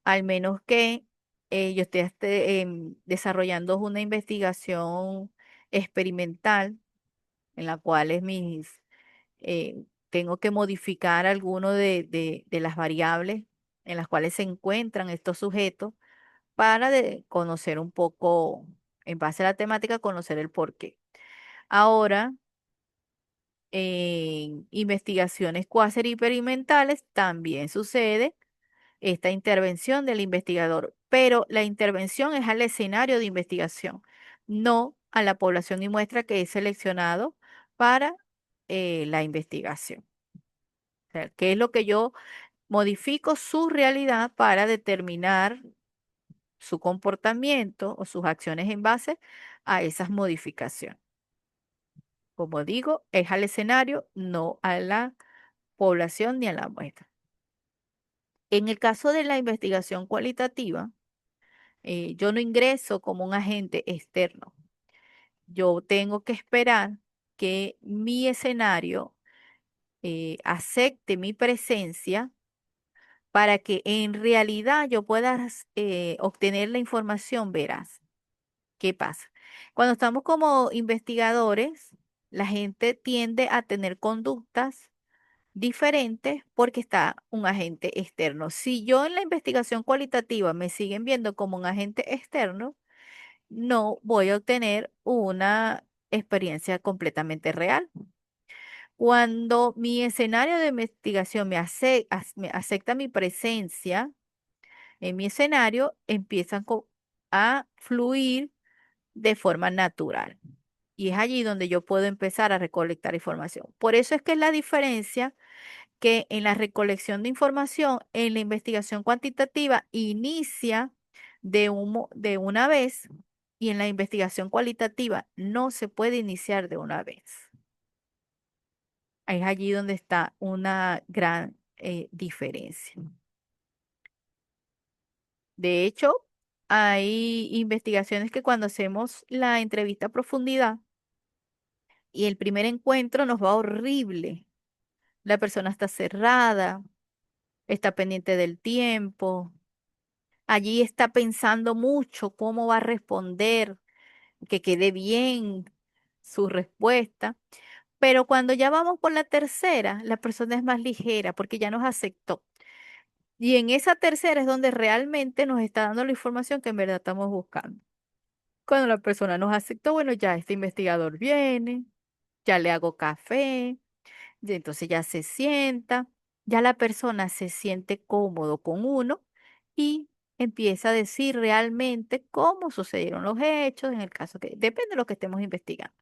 al menos que yo esté desarrollando una investigación experimental en la cual tengo que modificar alguno de las variables en las cuales se encuentran estos sujetos para conocer un poco, en base a la temática, conocer el porqué. Ahora, en investigaciones cuáser experimentales también sucede esta intervención del investigador, pero la intervención es al escenario de investigación, no a la población y muestra que es seleccionado para la investigación. O sea, ¿qué es lo que yo modifico su realidad para determinar su comportamiento o sus acciones en base a esas modificaciones? Como digo, es al escenario, no a la población ni a la muestra. En el caso de la investigación cualitativa, yo no ingreso como un agente externo. Yo tengo que esperar que mi escenario acepte mi presencia para que en realidad yo pueda obtener la información veraz. ¿Qué pasa? Cuando estamos como investigadores, la gente tiende a tener conductas diferentes porque está un agente externo. Si yo en la investigación cualitativa me siguen viendo como un agente externo, no voy a obtener una experiencia completamente real. Cuando mi escenario de investigación me acepta mi presencia en mi escenario, empiezan a fluir de forma natural. Y es allí donde yo puedo empezar a recolectar información. Por eso es que es la diferencia que en la recolección de información, en la investigación cuantitativa, inicia de una vez y en la investigación cualitativa no se puede iniciar de una vez. Es allí donde está una gran diferencia. De hecho, hay investigaciones que cuando hacemos la entrevista a profundidad y el primer encuentro nos va horrible, la persona está cerrada, está pendiente del tiempo. Allí está pensando mucho cómo va a responder, que quede bien su respuesta. Pero cuando ya vamos por la tercera, la persona es más ligera porque ya nos aceptó. Y en esa tercera es donde realmente nos está dando la información que en verdad estamos buscando. Cuando la persona nos aceptó, bueno, ya este investigador viene, ya le hago café, y entonces ya se sienta, ya la persona se siente cómodo con uno y empieza a decir realmente cómo sucedieron los hechos, en el caso que depende de lo que estemos investigando.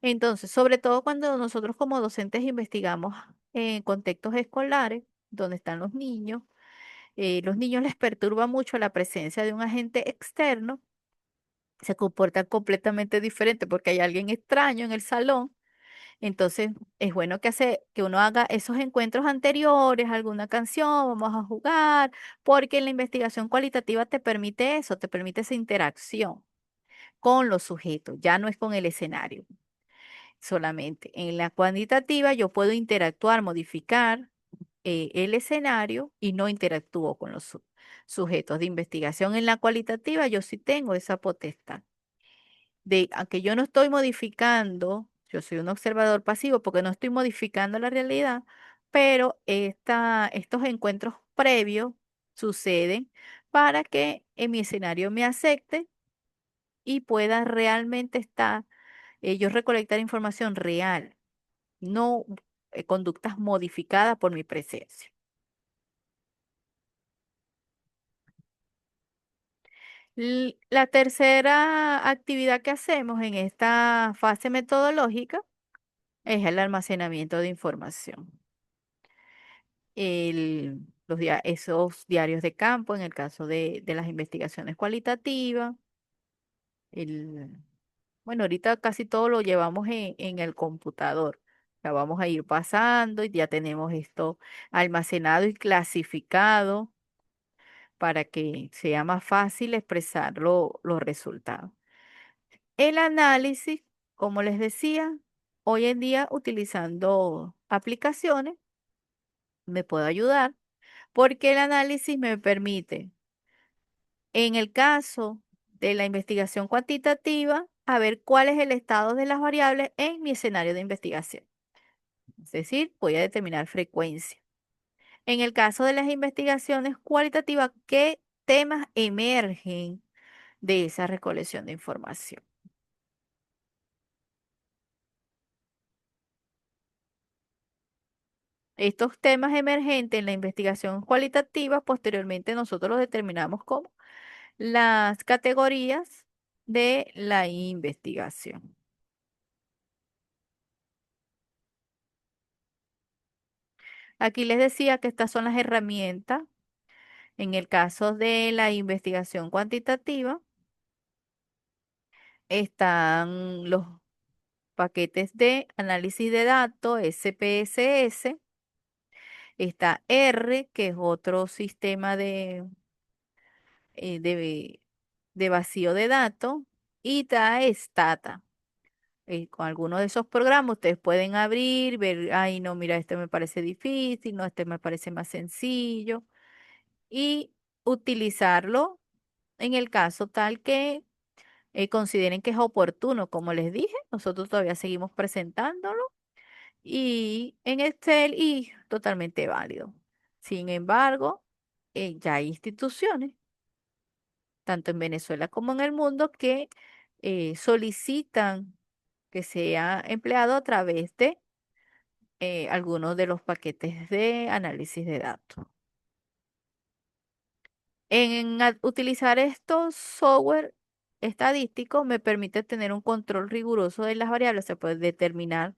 Entonces, sobre todo cuando nosotros como docentes investigamos en contextos escolares, donde están los niños les perturba mucho la presencia de un agente externo, se comportan completamente diferente porque hay alguien extraño en el salón. Entonces, es bueno que uno haga esos encuentros anteriores, alguna canción, vamos a jugar, porque en la investigación cualitativa te permite eso, te permite esa interacción con los sujetos, ya no es con el escenario solamente. En la cuantitativa yo puedo interactuar, modificar el escenario y no interactúo con los sujetos de investigación. En la cualitativa yo sí tengo esa potestad aunque yo no estoy modificando, yo soy un observador pasivo porque no estoy modificando la realidad, pero estos encuentros previos suceden para que en mi escenario me acepte y pueda realmente yo recolectar información real, no conductas modificadas por mi presencia. La tercera actividad que hacemos en esta fase metodológica es el almacenamiento de información. Esos diarios de campo, en el caso de las investigaciones cualitativas. el, bueno, ahorita casi todo lo llevamos en el computador. La vamos a ir pasando y ya tenemos esto almacenado y clasificado para que sea más fácil expresar los resultados. El análisis, como les decía, hoy en día utilizando aplicaciones, me puede ayudar porque el análisis me permite, en el caso de la investigación cuantitativa, a ver cuál es el estado de las variables en mi escenario de investigación. Es decir, voy a determinar frecuencia. En el caso de las investigaciones cualitativas, ¿qué temas emergen de esa recolección de información? Estos temas emergentes en la investigación cualitativa, posteriormente nosotros los determinamos como las categorías de la investigación. Aquí les decía que estas son las herramientas. En el caso de la investigación cuantitativa, están los paquetes de análisis de datos, SPSS, está R, que es otro sistema eh, de, de vacío de datos, y está Stata. Con algunos de esos programas ustedes pueden abrir, ver, ay, no, mira, este me parece difícil, no, este me parece más sencillo, y utilizarlo en el caso tal que consideren que es oportuno. Como les dije, nosotros todavía seguimos presentándolo y en Excel y totalmente válido. Sin embargo, ya hay instituciones, tanto en Venezuela como en el mundo, que solicitan que sea empleado a través de algunos de los paquetes de análisis de datos. Utilizar estos software estadísticos me permite tener un control riguroso de las variables, se puede determinar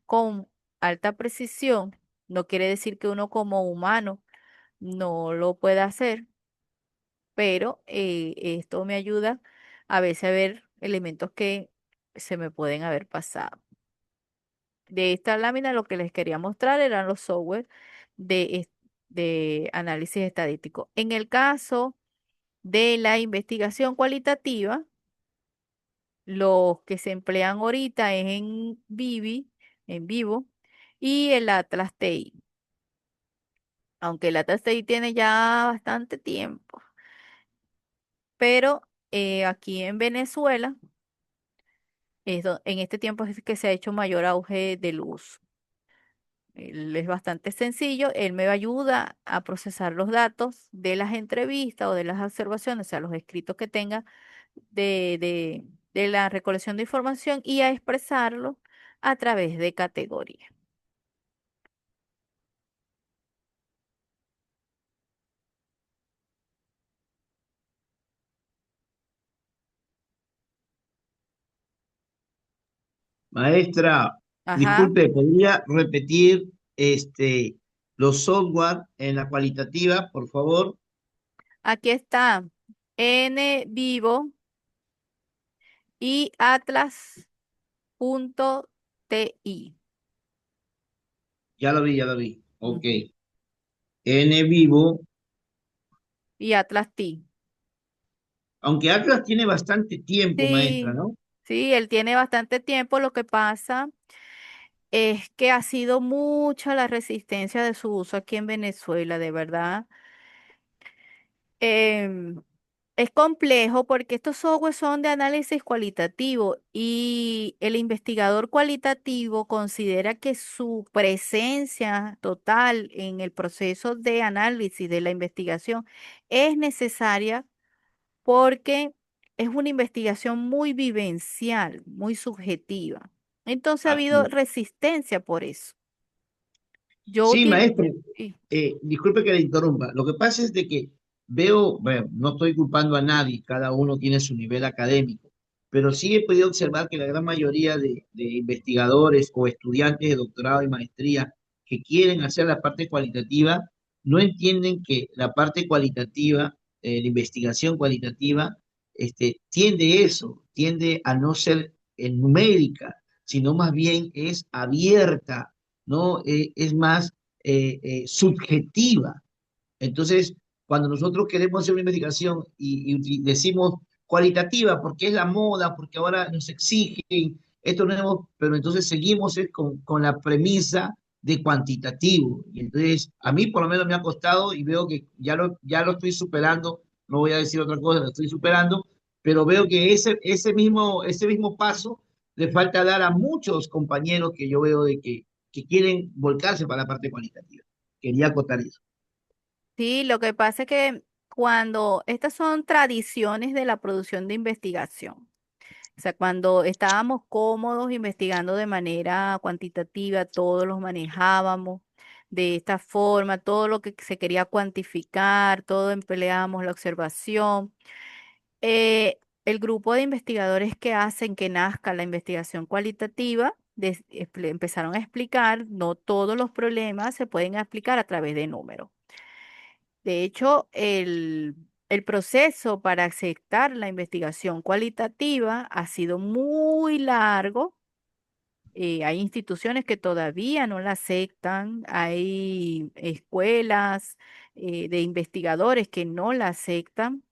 con alta precisión. No quiere decir que uno como humano no lo pueda hacer, pero esto me ayuda a veces a ver elementos que se me pueden haber pasado. De esta lámina lo que les quería mostrar eran los software de análisis estadístico. En el caso de la investigación cualitativa, los que se emplean ahorita es en Vivi, en vivo, y el Atlas TI. Aunque el Atlas TI tiene ya bastante tiempo, pero aquí en Venezuela, en este tiempo es que se ha hecho mayor auge del uso. Él es bastante sencillo, él me ayuda a procesar los datos de las entrevistas o de las observaciones, o sea, los escritos que tenga de, de, de la recolección de información y a expresarlo a través de categorías. Maestra, Ajá, disculpe, ¿podría repetir los software en la cualitativa, por favor? aquí está N Vivo y Atlas.ti. Ya lo vi, ya lo vi. Ok. Ujú. N vivo, Y Atlas T. aunque Atlas tiene bastante tiempo, maestra, Sí, ¿no? sí, él tiene bastante tiempo. Lo que pasa es que ha sido mucha la resistencia de su uso aquí en Venezuela, de verdad. Em, es complejo porque estos software son de análisis cualitativo y el investigador cualitativo considera que su presencia total en el proceso de análisis de la investigación es necesaria porque es una investigación muy vivencial, muy subjetiva. Entonces ha Así habido es. resistencia por eso. Yo Sí, utilizo... maestro, disculpe que le interrumpa. Lo que pasa es de que veo, bueno, no estoy culpando a nadie, cada uno tiene su nivel académico, pero sí he podido observar que la gran mayoría de investigadores o estudiantes de doctorado y maestría que quieren hacer la parte cualitativa, no entienden que la parte cualitativa, la investigación cualitativa, tiende eso, tiende a no ser numérica, sino más bien es abierta, ¿no? Es más subjetiva. Entonces, cuando nosotros queremos hacer una investigación y decimos cualitativa, porque es la moda, porque ahora nos exigen esto nuevo, pero entonces seguimos con la premisa de cuantitativo. Y entonces, a mí por lo menos me ha costado y veo que ya lo estoy superando, no voy a decir otra cosa, lo estoy superando, pero veo que ese mismo paso le falta dar a muchos compañeros que yo veo de que quieren volcarse para la parte cualitativa. Quería acotar eso. Sí, lo que pasa es que cuando estas son tradiciones de la producción de investigación, o sea, cuando estábamos cómodos investigando de manera cuantitativa, todos los manejábamos de esta forma, todo lo que se quería cuantificar, todo empleábamos la observación. El grupo de investigadores que hacen que nazca la investigación cualitativa empezaron a explicar, no todos los problemas se pueden explicar a través de números. De hecho, el proceso para aceptar la investigación cualitativa ha sido muy largo. Hay instituciones que todavía no la aceptan, hay escuelas de investigadores que no la aceptan,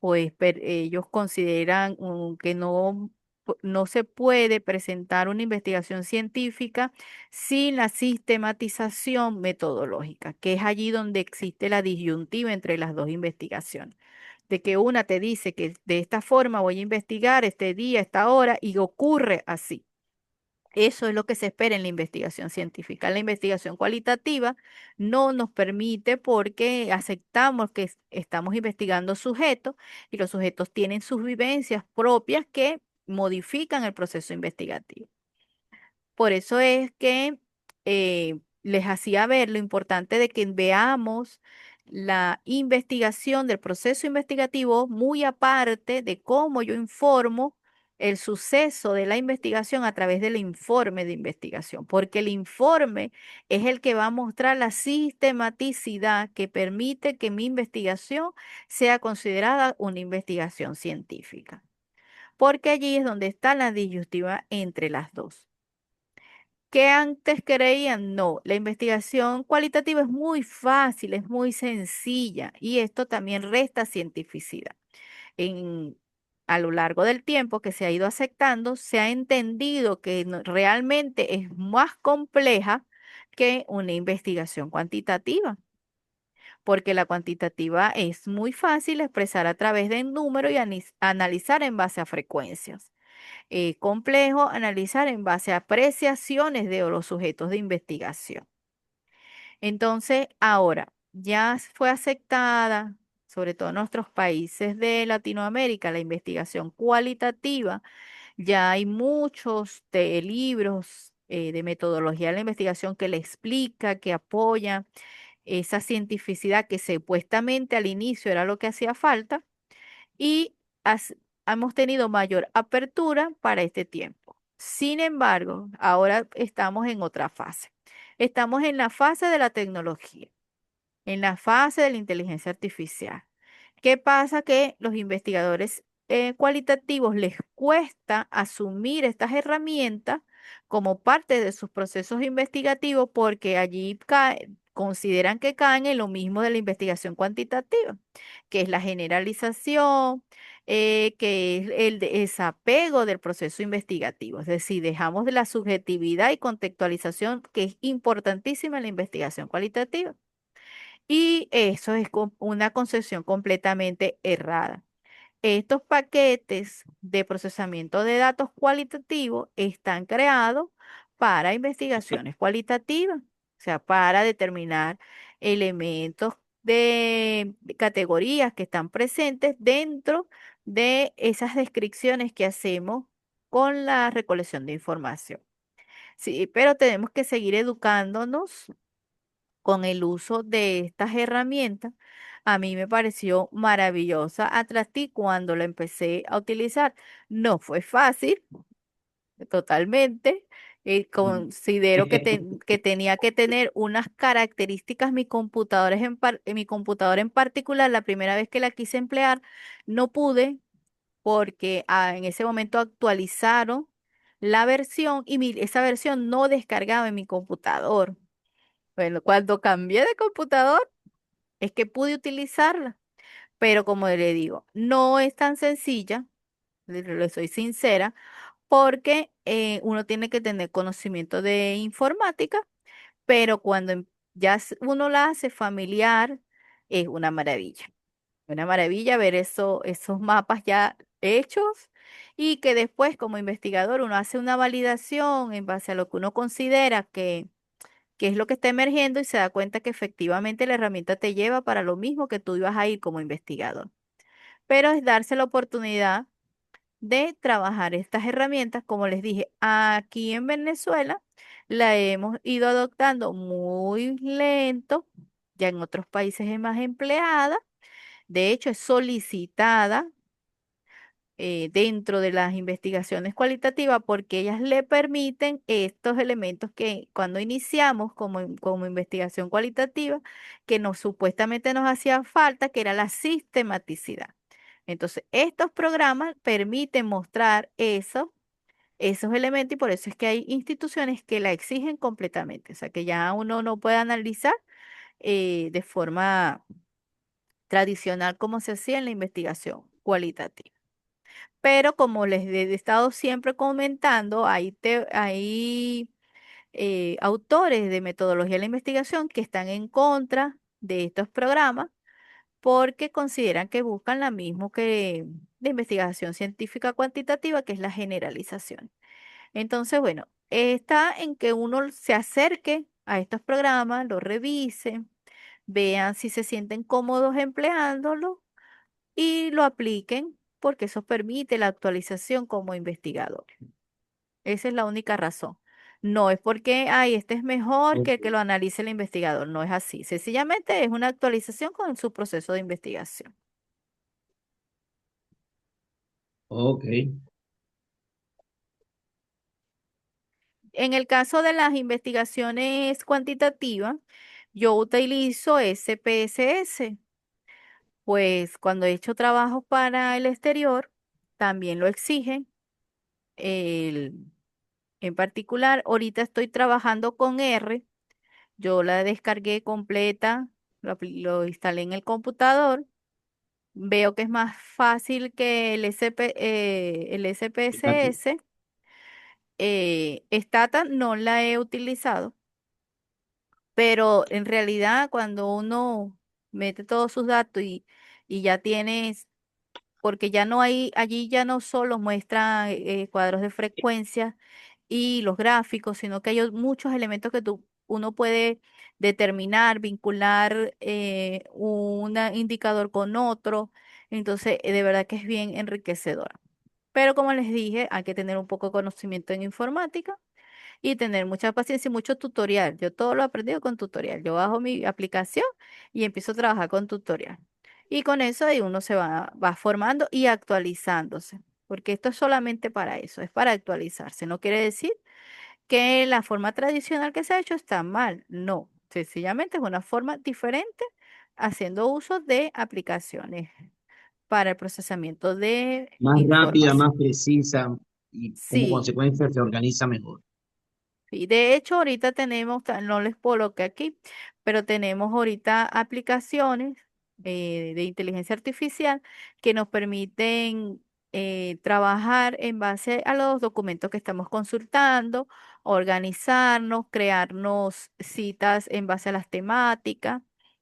pues ellos consideran que no se puede presentar una investigación científica sin la sistematización metodológica, que es allí donde existe la disyuntiva entre las dos investigaciones. De que una te dice que de esta forma voy a investigar este día, esta hora, y ocurre así. Eso es lo que se espera en la investigación científica. La investigación cualitativa no nos permite porque aceptamos que estamos investigando sujetos y los sujetos tienen sus vivencias propias que modifican el proceso investigativo. Por eso es que les hacía ver lo importante de que veamos la investigación del proceso investigativo muy aparte de cómo yo informo el suceso de la investigación a través del informe de investigación, porque el informe es el que va a mostrar la sistematicidad que permite que mi investigación sea considerada una investigación científica, porque allí es donde está la disyuntiva entre las dos. ¿Que antes creían? No, la investigación cualitativa es muy fácil, es muy sencilla y esto también resta cientificidad. En, a lo largo del tiempo que se ha ido aceptando, se ha entendido que realmente es más compleja que una investigación cuantitativa, porque la cuantitativa es muy fácil expresar a través de un número y analizar en base a frecuencias. Complejo analizar en base a apreciaciones de los sujetos de investigación. Entonces, ahora ya fue aceptada, sobre todo en nuestros países de Latinoamérica, la investigación cualitativa. Ya hay muchos libros de metodología de la investigación que le explica, que apoya esa cientificidad que supuestamente al inicio era lo que hacía falta y hemos tenido mayor apertura para este tiempo. Sin embargo, ahora estamos en otra fase. Estamos en la fase de la tecnología, en la fase de la inteligencia artificial. ¿Qué pasa? Que los investigadores cualitativos les cuesta asumir estas herramientas como parte de sus procesos investigativos porque allí consideran que caen en lo mismo de la investigación cuantitativa, que es la generalización, que es el desapego del proceso investigativo. Es decir, dejamos de la subjetividad y contextualización que es importantísima en la investigación cualitativa. Y eso es una concepción completamente errada. Estos paquetes de procesamiento de datos cualitativos están creados para investigaciones cualitativas, o sea, para determinar elementos de categorías que están presentes dentro de esas descripciones que hacemos con la recolección de información. Sí, pero tenemos que seguir educándonos con el uso de estas herramientas. A mí me pareció maravillosa, atractiva cuando la empecé a utilizar. No fue fácil, totalmente. Considero que tenía que tener unas características mi computadora en particular. La primera vez que la quise emplear, no pude porque en ese momento actualizaron la versión y esa versión no descargaba en mi computador. Bueno, cuando cambié de computador es que pude utilizarla, pero como le digo, no es tan sencilla, le soy sincera, porque uno tiene que tener conocimiento de informática, pero cuando uno la hace familiar, es una maravilla. Una maravilla ver esos mapas ya hechos y que después como investigador uno hace una validación en base a lo que uno considera qué es lo que está emergiendo y se da cuenta que efectivamente la herramienta te lleva para lo mismo que tú ibas a ir como investigador. Pero es darse la oportunidad de trabajar estas herramientas, como les dije, aquí en Venezuela la hemos ido adoptando muy lento, ya en otros países es más empleada, de hecho es solicitada dentro de las investigaciones cualitativas porque ellas le permiten estos elementos que cuando iniciamos como investigación cualitativa, que nos supuestamente nos hacía falta, que era la sistematicidad. Entonces, estos programas permiten mostrar eso, esos elementos y por eso es que hay instituciones que la exigen completamente, o sea, que ya uno no puede analizar de forma tradicional como se hacía en la investigación cualitativa. Pero como les he estado siempre comentando, hay autores de metodología de la investigación que están en contra de estos programas porque consideran que buscan la misma que de investigación científica cuantitativa, que es la generalización. Entonces, bueno, está en que uno se acerque a estos programas, los revise, vean si se sienten cómodos empleándolo y lo apliquen porque eso permite la actualización como investigador. Esa es la única razón. No es porque, ay, este es mejor que el que lo analice el investigador. No es así. Sencillamente es una actualización con su proceso de investigación. Ok. En el caso de las investigaciones cuantitativas, yo utilizo SPSS. Pues cuando he hecho trabajos para el exterior, también lo exigen. En particular, ahorita estoy trabajando con R. Yo la descargué completa, lo instalé en el computador. Veo que es más fácil que el Fíjate. SPSS. Stata no la he utilizado, pero en realidad cuando uno mete todos sus datos y ya tienes, porque ya no hay, allí ya no solo muestra cuadros de frecuencia y los gráficos, sino que hay muchos elementos que uno puede determinar, vincular un indicador con otro. Entonces, de verdad que es bien enriquecedora. Pero como les dije, hay que tener un poco de conocimiento en informática y tener mucha paciencia y mucho tutorial. Yo todo lo he aprendido con tutorial. Yo bajo mi aplicación y empiezo a trabajar con tutorial. Y con eso ahí uno va formando y actualizándose, porque esto es solamente para eso, es para actualizarse. No quiere decir que la forma tradicional que se ha hecho está mal, no, sencillamente es una forma diferente haciendo uso de aplicaciones para el procesamiento de Más rápida, información. más precisa y como Sí. consecuencia se organiza mejor. Sí, de hecho, ahorita tenemos, no les coloqué aquí, pero tenemos ahorita aplicaciones de inteligencia artificial que nos permiten trabajar en base a los documentos que estamos consultando, organizarnos, crearnos citas en base a las temáticas,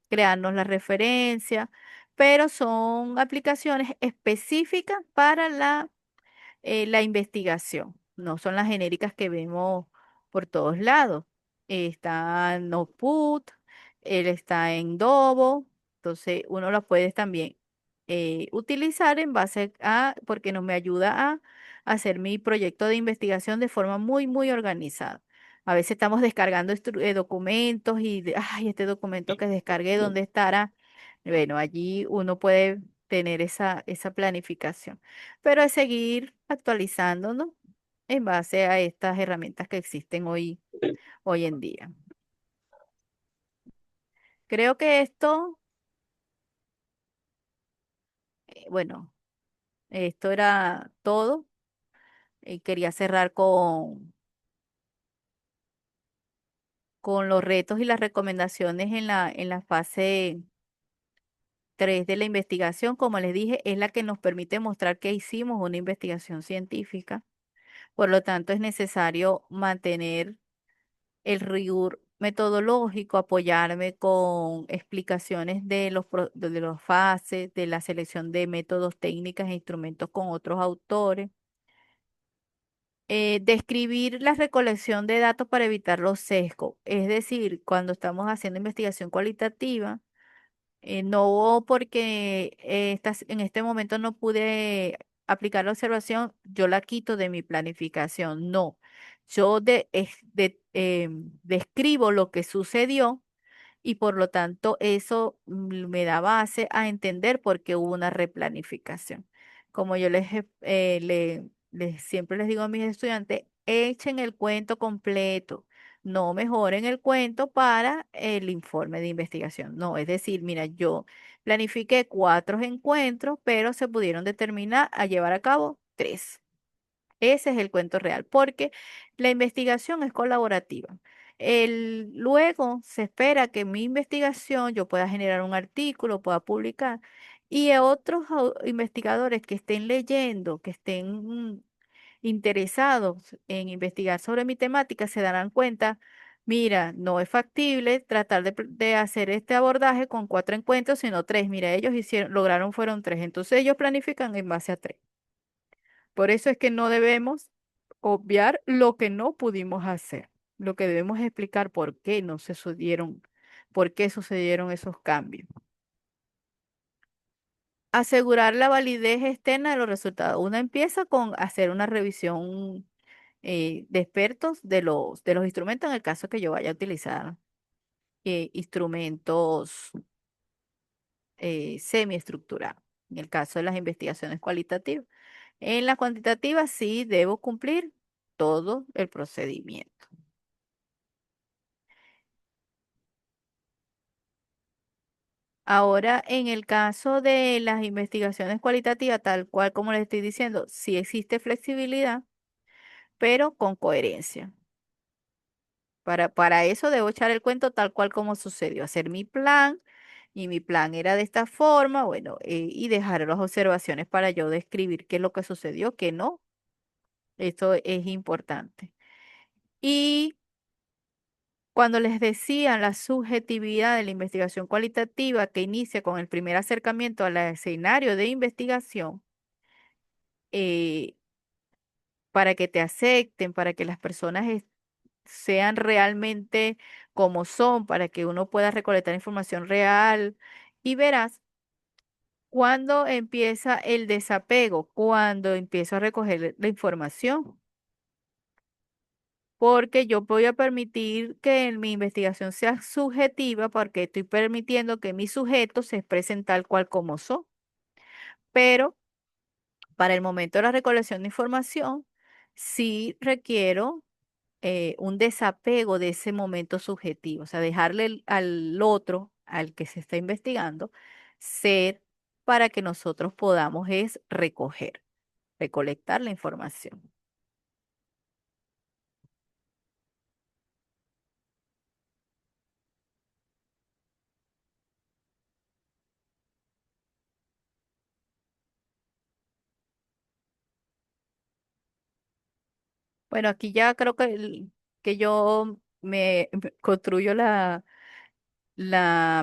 crearnos la referencia, pero son aplicaciones específicas para la investigación, no son las genéricas que vemos por todos lados. Está Noteput, él está en Dobo, entonces uno lo puede también utilizar en base porque nos me ayuda a hacer mi proyecto de investigación de forma muy, muy organizada. A veces estamos descargando documentos ay, este documento que descargué, ¿dónde estará? Bueno, allí uno puede tener esa planificación, pero es seguir actualizándonos en base a estas herramientas que existen hoy en día. Creo que esto, bueno, esto era todo. Quería cerrar con los retos y las recomendaciones en la fase 3 de la investigación. Como les dije, es la que nos permite mostrar que hicimos una investigación científica. Por lo tanto, es necesario mantener el rigor metodológico, apoyarme con explicaciones de los fases, de la selección de métodos, técnicas e instrumentos con otros autores, Describir la recolección de datos para evitar los sesgos. Es decir, cuando estamos haciendo investigación cualitativa, no porque en este momento no pude aplicar la observación, yo la quito de mi planificación. No, yo describo lo que sucedió y por lo tanto eso me da base a entender por qué hubo una replanificación. Como yo siempre les digo a mis estudiantes, echen el cuento completo, no mejoren el cuento para el informe de investigación. No, es decir, mira, yo planifiqué 4 encuentros, pero se pudieron determinar a llevar a cabo 3. Ese es el cuento real, porque la investigación es colaborativa. Luego se espera que mi investigación yo pueda generar un artículo, pueda publicar, y otros investigadores que estén leyendo, que estén interesados en investigar sobre mi temática, se darán cuenta, mira, no es factible tratar de hacer este abordaje con 4 encuentros, sino 3. Mira, ellos fueron 3. Entonces ellos planifican en base a 3. Por eso es que no debemos obviar lo que no pudimos hacer. Lo que debemos es explicar por qué no se sucedieron, por qué sucedieron esos cambios. Asegurar la validez externa de los resultados. Una empieza con hacer una revisión de expertos de los instrumentos, en el caso que yo vaya a utilizar instrumentos semiestructurados, en el caso de las investigaciones cualitativas. En la cuantitativa sí debo cumplir todo el procedimiento. Ahora, en el caso de las investigaciones cualitativas, tal cual como les estoy diciendo, sí existe flexibilidad, pero con coherencia. Para eso debo echar el cuento tal cual como sucedió, hacer mi plan, y mi plan era de esta forma, bueno, y dejar las observaciones para yo describir qué es lo que sucedió, qué no. Esto es importante. Y cuando les decía la subjetividad de la investigación cualitativa que inicia con el primer acercamiento al escenario de investigación, eh, para que te acepten, para que las personas sean realmente como son, para que uno pueda recolectar información real y verás cuando empieza el desapego, cuando empiezo a recoger la información. Porque yo voy a permitir que mi investigación sea subjetiva porque estoy permitiendo que mis sujetos se expresen tal cual como son. Pero para el momento de la recolección de información, sí requiero un desapego de ese momento subjetivo, o sea, dejarle al otro, al que se está investigando, ser para que nosotros podamos es recolectar la información. Bueno, aquí ya creo que yo me construyo la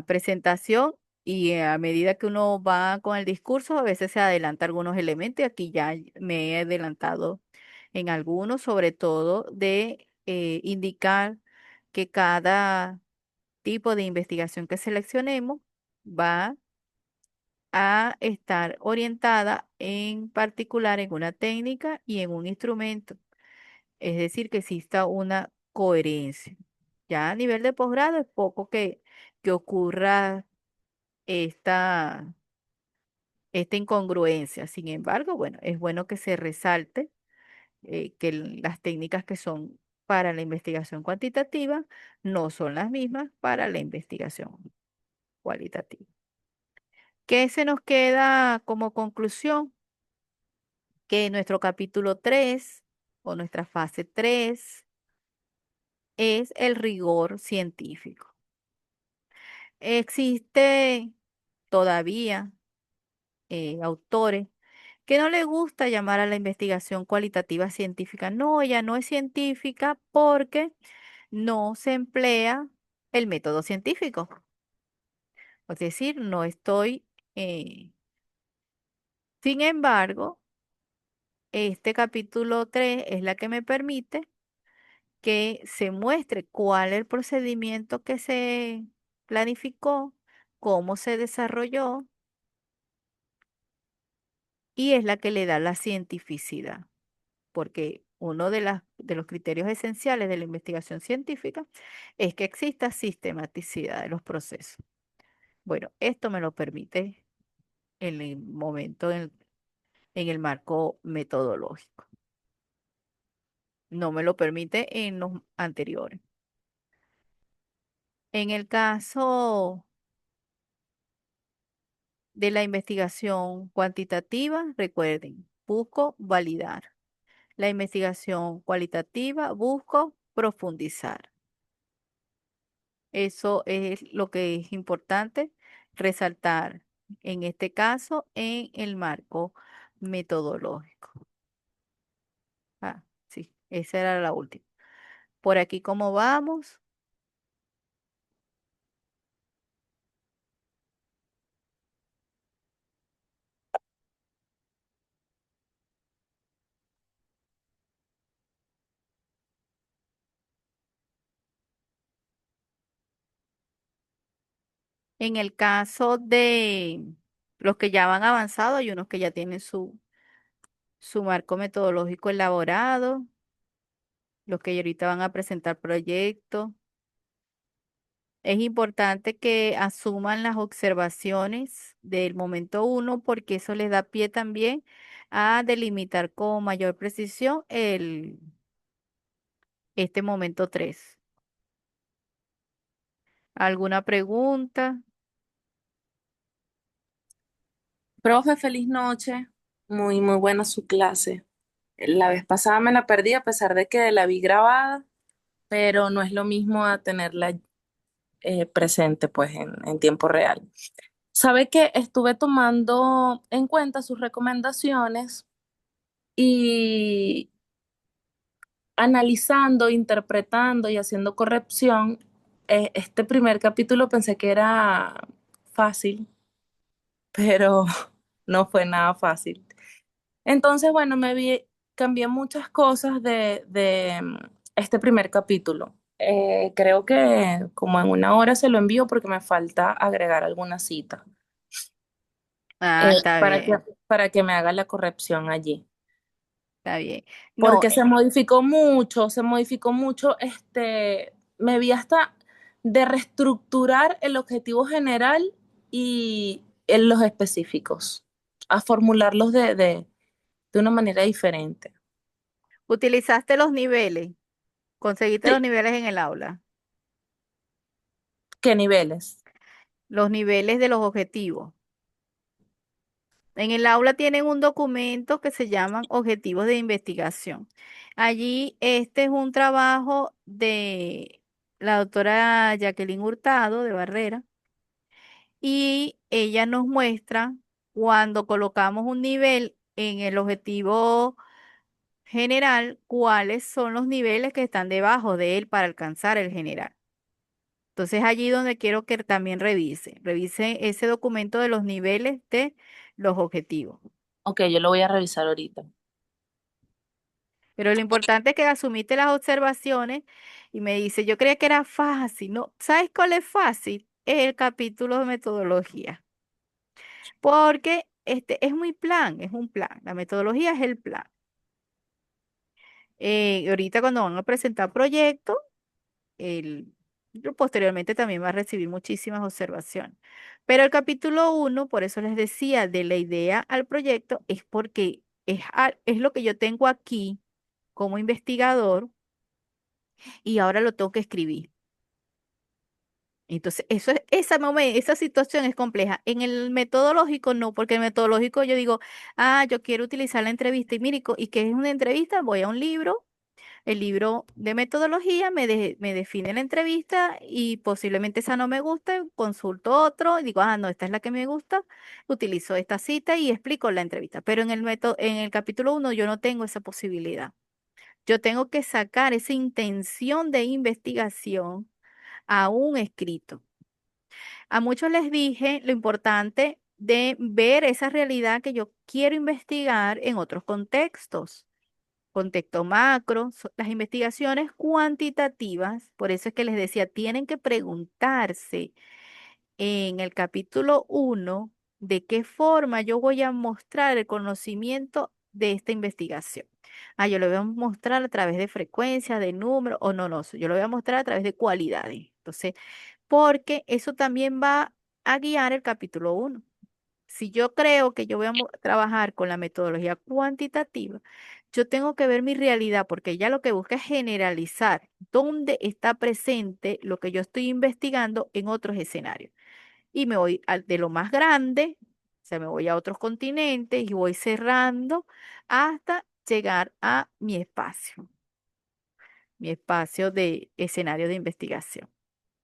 presentación y a medida que uno va con el discurso, a veces se adelanta algunos elementos y aquí ya me he adelantado en algunos, sobre todo de indicar que cada tipo de investigación que seleccionemos va a estar orientada en particular en una técnica y en un instrumento. Es decir, que exista una coherencia. Ya a nivel de posgrado es poco que ocurra esta, esta incongruencia. Sin embargo, bueno, es bueno que se resalte que las técnicas que son para la investigación cuantitativa no son las mismas para la investigación cualitativa. ¿Qué se nos queda como conclusión? Que nuestro capítulo 3 o nuestra fase 3 es el rigor científico. Existe todavía autores que no le gusta llamar a la investigación cualitativa científica. No, ella no es científica porque no se emplea el método científico. Es decir, no estoy, sin embargo, este capítulo 3 es la que me permite que se muestre cuál es el procedimiento que se planificó, cómo se desarrolló y es la que le da la cientificidad, porque uno de los criterios esenciales de la investigación científica es que exista sistematicidad de los procesos. Bueno, esto me lo permite en el momento en el marco metodológico. No me lo permite en los anteriores. En el caso de la investigación cuantitativa, recuerden, busco validar. La investigación cualitativa, busco profundizar. Eso es lo que es importante resaltar en este caso en el marco metodológico. Ah, sí, esa era la última. Por aquí, ¿cómo vamos? En el caso de los que ya van avanzado, hay unos que ya tienen su marco metodológico elaborado, los que ahorita van a presentar proyectos. Es importante que asuman las observaciones del momento uno porque eso les da pie también a delimitar con mayor precisión este momento 3. ¿Alguna pregunta? Profe, feliz noche. Muy, muy buena su clase. La vez pasada me la perdí a pesar de que la vi grabada, pero no es lo mismo a tenerla presente pues en tiempo real. Sabe que estuve tomando en cuenta sus recomendaciones y analizando, interpretando y haciendo corrección. Este primer capítulo pensé que era fácil, pero no fue nada fácil. Entonces, bueno, cambié muchas cosas de este primer capítulo. Creo que como en una hora se lo envío porque me falta agregar alguna cita Ah, está para bien, para que me haga la corrección allí. está bien. No, Porque se modificó mucho, me vi hasta de reestructurar el objetivo general y en los específicos, a formularlos de una manera diferente. utilizaste los niveles, conseguiste los Sí, niveles en el aula, ¿qué niveles? los niveles de los objetivos. En el aula tienen un documento que se llaman objetivos de investigación. Allí este es un trabajo de la doctora Jacqueline Hurtado de Barrera y ella nos muestra cuando colocamos un nivel en el objetivo general, cuáles son los niveles que están debajo de él para alcanzar el general. Entonces allí donde quiero que también revise ese documento de los niveles de los objetivos. Ok, yo lo voy a revisar ahorita. Pero lo importante es que asumiste las observaciones y me dice, yo creía que era fácil, ¿no? ¿Sabes cuál es fácil? El capítulo de metodología, porque este es muy plan, es un plan. La metodología es el plan. Ahorita cuando van a presentar proyectos, posteriormente también va a recibir muchísimas observaciones. Pero el capítulo uno, por eso les decía, de la idea al proyecto, es porque es lo que yo tengo aquí como investigador y ahora lo tengo que escribir. Entonces, esa situación es compleja. En el metodológico no, porque el metodológico yo digo, yo quiero utilizar la entrevista y mire, ¿y qué es una entrevista? Voy a un libro, el libro de metodología me define la entrevista y posiblemente esa no me guste, consulto otro y digo, no, esta es la que me gusta, utilizo esta cita y explico la entrevista. Pero en el capítulo uno yo no tengo esa posibilidad. Yo tengo que sacar esa intención de investigación a un escrito. A muchos les dije lo importante de ver esa realidad que yo quiero investigar en otros contextos. Contexto macro, las investigaciones cuantitativas, por eso es que les decía, tienen que preguntarse en el capítulo 1 de qué forma yo voy a mostrar el conocimiento de esta investigación. Ah, yo lo voy a mostrar a través de frecuencia, de número, o no, no, yo lo voy a mostrar a través de cualidades. Entonces, porque eso también va a guiar el capítulo 1. Si yo creo que yo voy a trabajar con la metodología cuantitativa, yo tengo que ver mi realidad porque ya lo que busca es generalizar dónde está presente lo que yo estoy investigando en otros escenarios. Y me voy de lo más grande, o sea, me voy a otros continentes y voy cerrando hasta llegar a mi espacio de escenario de investigación.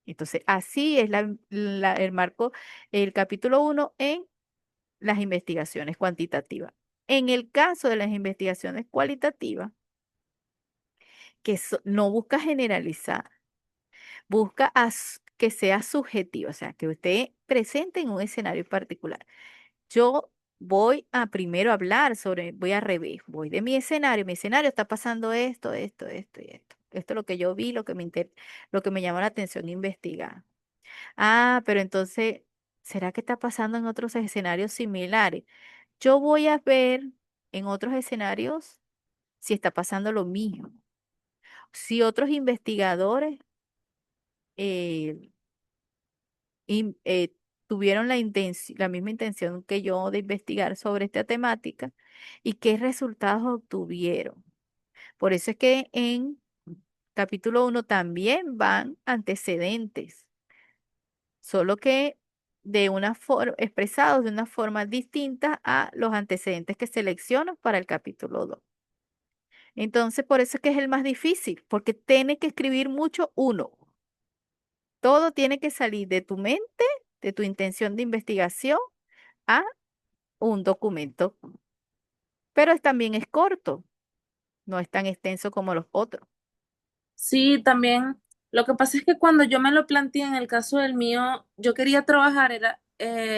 Entonces, así es el marco, el capítulo 1 en las investigaciones cuantitativas. En el caso de las investigaciones cualitativas, que no busca generalizar, busca que sea subjetivo, o sea, que usted presente en un escenario particular. Yo voy a primero hablar sobre, voy a revés, voy de mi escenario está pasando esto, esto, esto y esto. Esto es lo que yo vi, lo que me llamó la atención investigar. Ah, pero entonces, ¿será que está pasando en otros escenarios similares? Yo voy a ver en otros escenarios si está pasando lo mismo. Si otros investigadores eh, tuvieron la misma intención que yo de investigar sobre esta temática y qué resultados obtuvieron. Por eso es que en capítulo 1 también van antecedentes, solo que de una forma, expresados de una forma distinta a los antecedentes que selecciono para el capítulo 2. Entonces, por eso es que es el más difícil, porque tiene que escribir mucho uno. Todo tiene que salir de tu mente, de tu intención de investigación, a un documento. Pero también es corto, no es tan extenso como los otros. Sí, también lo que pasa es que cuando yo me lo planteé en el caso del mío, yo quería trabajar era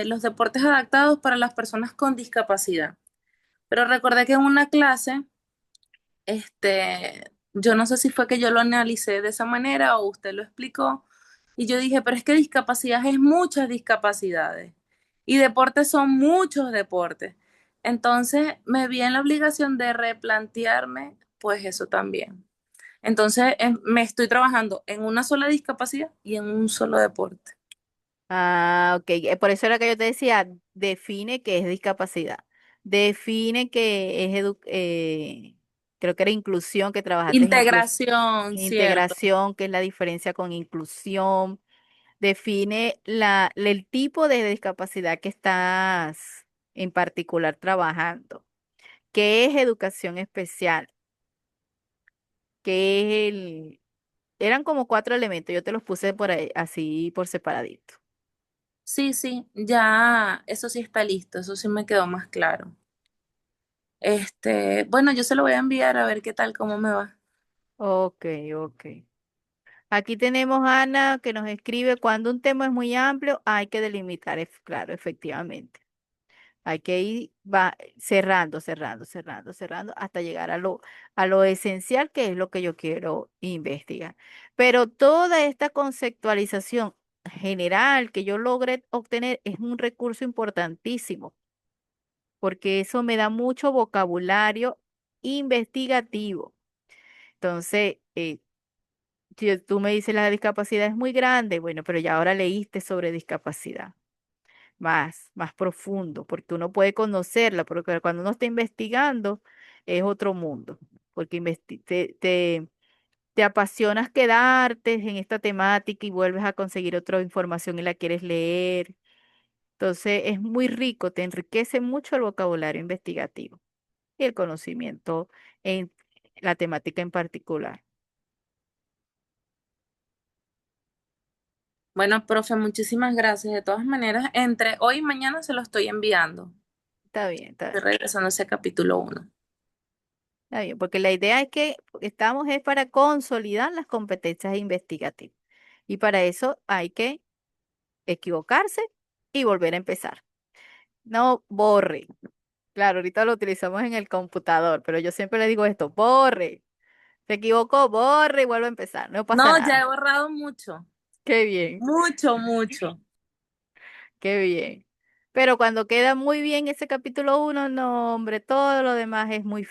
los deportes adaptados para las personas con discapacidad. Pero recordé que en una clase, yo no sé si fue que yo lo analicé de esa manera o usted lo explicó, y yo dije, pero es que discapacidad es muchas discapacidades y deportes son muchos deportes. Entonces me vi en la obligación de replantearme, pues eso también. Entonces, me estoy trabajando en una sola discapacidad y en un solo deporte. Ah, ok. Por eso era que yo te decía, define qué es discapacidad. Define qué es creo que era inclusión, que trabajaste en Integración, cierto. integración, que es la diferencia con inclusión. Define el tipo de discapacidad que estás en particular trabajando. ¿Qué es educación especial? ¿Qué es Eran como 4 elementos, yo te los puse por ahí, así por separadito. Sí, sí, ya eso sí está listo, eso sí me quedó más claro. Bueno, yo se lo voy a enviar a ver qué tal, cómo me va. Ok, ok. Aquí tenemos a Ana que nos escribe, cuando un tema es muy amplio, hay que delimitar, claro, efectivamente. Hay que ir cerrando, cerrando, cerrando, cerrando hasta llegar a lo esencial que es lo que yo quiero investigar. Pero toda esta conceptualización general que yo logré obtener es un recurso importantísimo, porque eso me da mucho vocabulario investigativo. Entonces, si tú me dices la discapacidad es muy grande, bueno, pero ya ahora leíste sobre discapacidad más profundo, porque uno puede conocerla, porque cuando uno está investigando es otro mundo, porque te apasionas quedarte en esta temática y vuelves a conseguir otra información y la quieres leer. Entonces es muy rico, te enriquece mucho el vocabulario investigativo y el conocimiento en la temática en particular. Bueno, profe, muchísimas gracias. De todas maneras, entre hoy y mañana se lo estoy enviando. Está bien, está Estoy bien. regresando a ese capítulo 1. Está bien, porque la idea es que estamos es para consolidar las competencias investigativas. Y para eso hay que equivocarse y volver a empezar. No, borre. Claro, ahorita lo utilizamos en el computador, pero yo siempre le digo esto, borre. Se equivocó, borre y vuelve a empezar. No pasa No, ya he nada. borrado mucho, Qué bien, mucho, mucho. qué bien. Pero cuando queda muy bien ese capítulo uno, no, hombre, todo lo demás es muy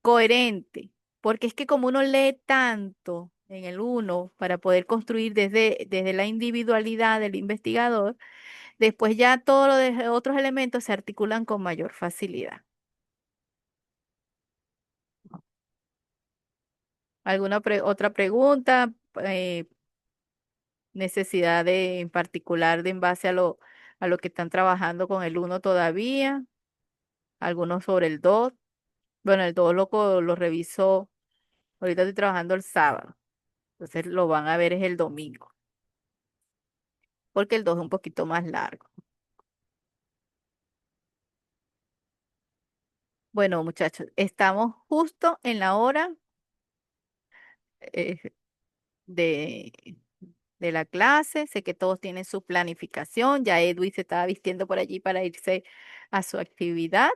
coherente. Porque es que como uno lee tanto en el uno para poder construir desde la individualidad del investigador, después ya todos los otros elementos se articulan con mayor facilidad. ¿Alguna otra pregunta? Necesidad en particular de en base a lo que están trabajando con el uno todavía, algunos sobre el 2. Bueno, el 2 lo revisó, ahorita estoy trabajando el sábado, entonces lo van a ver es el domingo, porque el 2 es un poquito más largo. Bueno, muchachos, estamos justo en la hora eh, de, de la clase, sé que todos tienen su planificación, ya Edwin se estaba vistiendo por allí para irse a su actividad.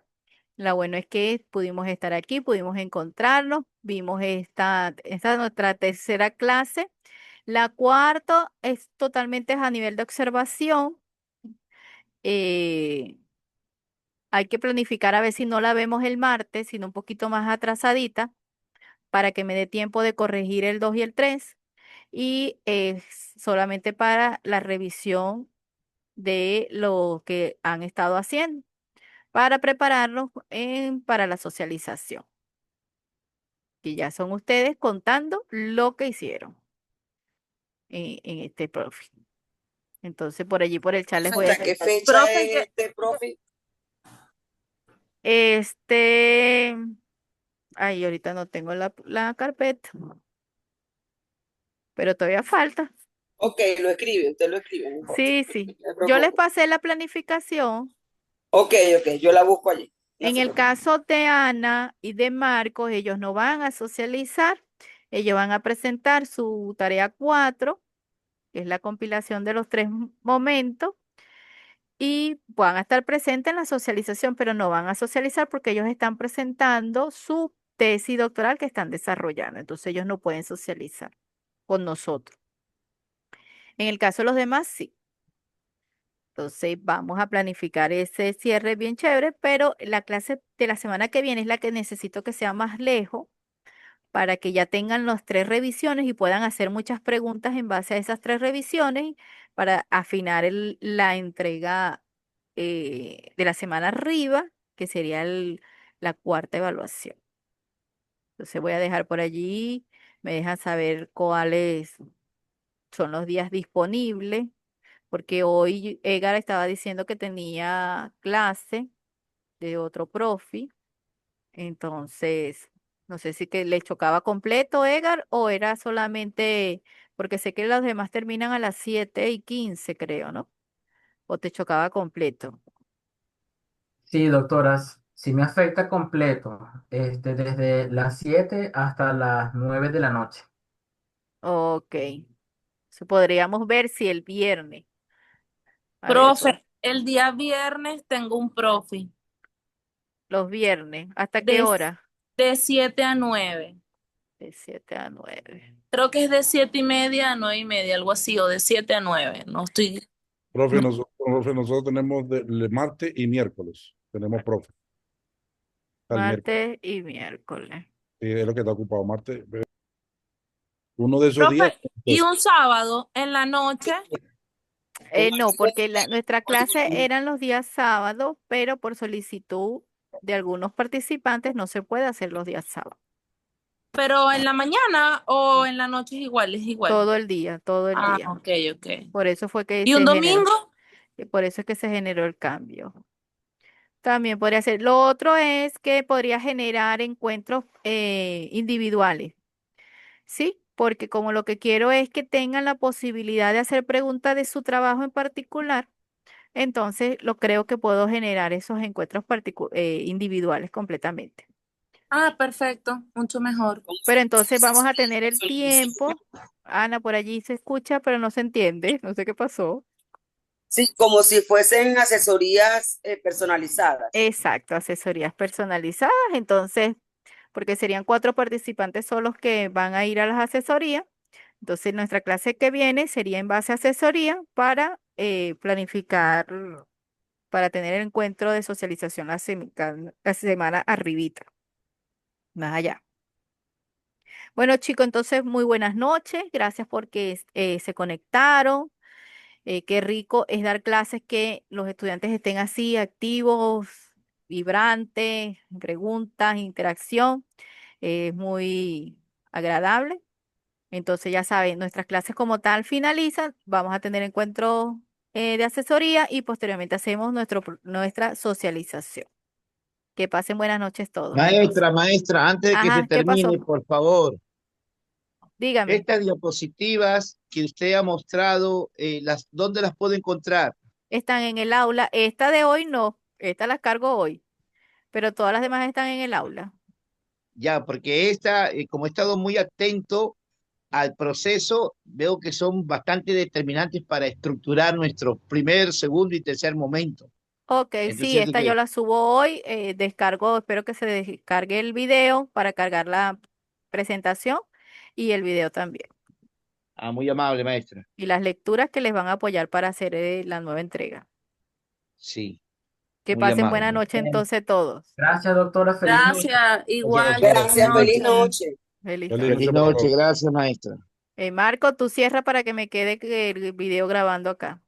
Lo bueno es que pudimos estar aquí, pudimos encontrarnos, vimos esta es nuestra tercera clase. La cuarta es totalmente a nivel de observación. Eh, Hay que planificar a ver si no la vemos el martes, sino un poquito más atrasadita, para que me dé tiempo de corregir el 2 y el 3. Y solamente para la revisión de lo que han estado haciendo, para prepararnos para la socialización. Que ya son ustedes contando lo que hicieron en este profe. Entonces, por allí, por el chat les voy a ¿Hasta qué dejar. fecha Profe, es este, profe? Este, ay, ahorita no tengo la carpeta, pero todavía falta. Ok, lo escribe, usted lo escribe, no importa. Sí, sí. No se Yo les preocupe. pasé la planificación. Ok, ok, yo la busco allí. No En se el preocupe. caso de Ana y de Marcos, ellos no van a socializar, ellos van a presentar su tarea 4, que es la compilación de los tres momentos, y van a estar presentes en la socialización, pero no van a socializar porque ellos están presentando su tesis doctoral que están desarrollando. Entonces ellos no pueden socializar con nosotros. En el caso de los demás, sí. Entonces vamos a planificar ese cierre bien chévere, pero la clase de la semana que viene es la que necesito que sea más lejos para que ya tengan las tres revisiones y puedan hacer muchas preguntas en base a esas tres revisiones para afinar la entrega de la semana arriba, que sería la cuarta evaluación. Entonces voy a dejar por allí, me dejan saber cuáles son los días disponibles, porque hoy Edgar estaba diciendo que tenía clase de otro profe. Entonces, no sé si que le chocaba completo, Edgar, o era solamente, porque sé que los demás terminan a las 7:15, creo, ¿no? O te chocaba completo. Sí, doctoras, sí me afecta completo, desde las 7 hasta las 9 de la noche. Ok. Podríamos ver si el viernes. A ver, pues, profe, el día viernes tengo un profe los viernes. ¿Hasta qué de, hora? de 7 a 9. De 7 a 9. Creo que es de 7:30 a 9:30, algo así, o de 7 a 9. No estoy. Profe, No. nosotros tenemos de martes y miércoles. Tenemos profe. Al miércoles. Martes y miércoles. Sí, es lo que está ocupado. Martes. Uno de esos días. Profe, y un sábado en la noche, No, porque nuestra clase eran los días sábados, pero por solicitud de algunos participantes no se puede hacer los días sábados. pero en la mañana o en la noche es igual, es igual. Todo el día, todo el Ah, día. ok, ok. Por eso fue que ¿Y un se generó, domingo? por eso es que se generó el cambio. También podría ser. Lo otro es que podría generar encuentros individuales, ¿sí? Porque como lo que quiero es que tengan la posibilidad de hacer preguntas de su trabajo en particular, entonces lo creo que puedo generar esos encuentros individuales completamente. Ah, perfecto, mucho mejor. Pero entonces vamos a tener el tiempo. Ana, por allí se escucha, pero no se entiende. No sé qué pasó. Sí, como si fuesen asesorías personalizadas. Exacto, asesorías personalizadas. Entonces, porque serían 4 participantes solos que van a ir a las asesorías. Entonces, nuestra clase que viene sería en base a asesoría para planificar, para tener el encuentro de socialización la semana arribita, más allá. Bueno, chicos, entonces muy buenas noches. Gracias porque se conectaron. Qué rico es dar clases que los estudiantes estén así, activos, vibrantes, preguntas, interacción. Es muy agradable. Entonces, ya saben, nuestras clases como tal finalizan. Vamos a tener encuentros de asesoría y posteriormente hacemos nuestra socialización. Que pasen buenas noches todos, entonces. Maestra, antes de que se Ajá, ¿qué termine, pasó? por favor, Dígame. estas diapositivas que usted ha mostrado, ¿dónde las puedo encontrar? Están en el aula. Esta de hoy no, esta la cargo hoy, pero todas las demás están en el aula. Ya, porque como he estado muy atento al proceso, veo que son bastante determinantes para estructurar nuestro primer, segundo y tercer momento. Ok, sí, Entonces, esta yo la subo hoy. Descargo, espero que se descargue el video para cargar la presentación y el video también. muy amable, maestra. Y las lecturas que les van a apoyar para hacer la nueva entrega. Sí, Que muy pasen amable, buena maestra. noche entonces todos. Gracias, doctora. Feliz noche. Gracias, Gracias a igual, usted. feliz Gracias, feliz noche. noche. Feliz Feliz noche. Feliz noche para noche, todos. gracias, maestra. Marco, tú cierra para que me quede el video grabando acá.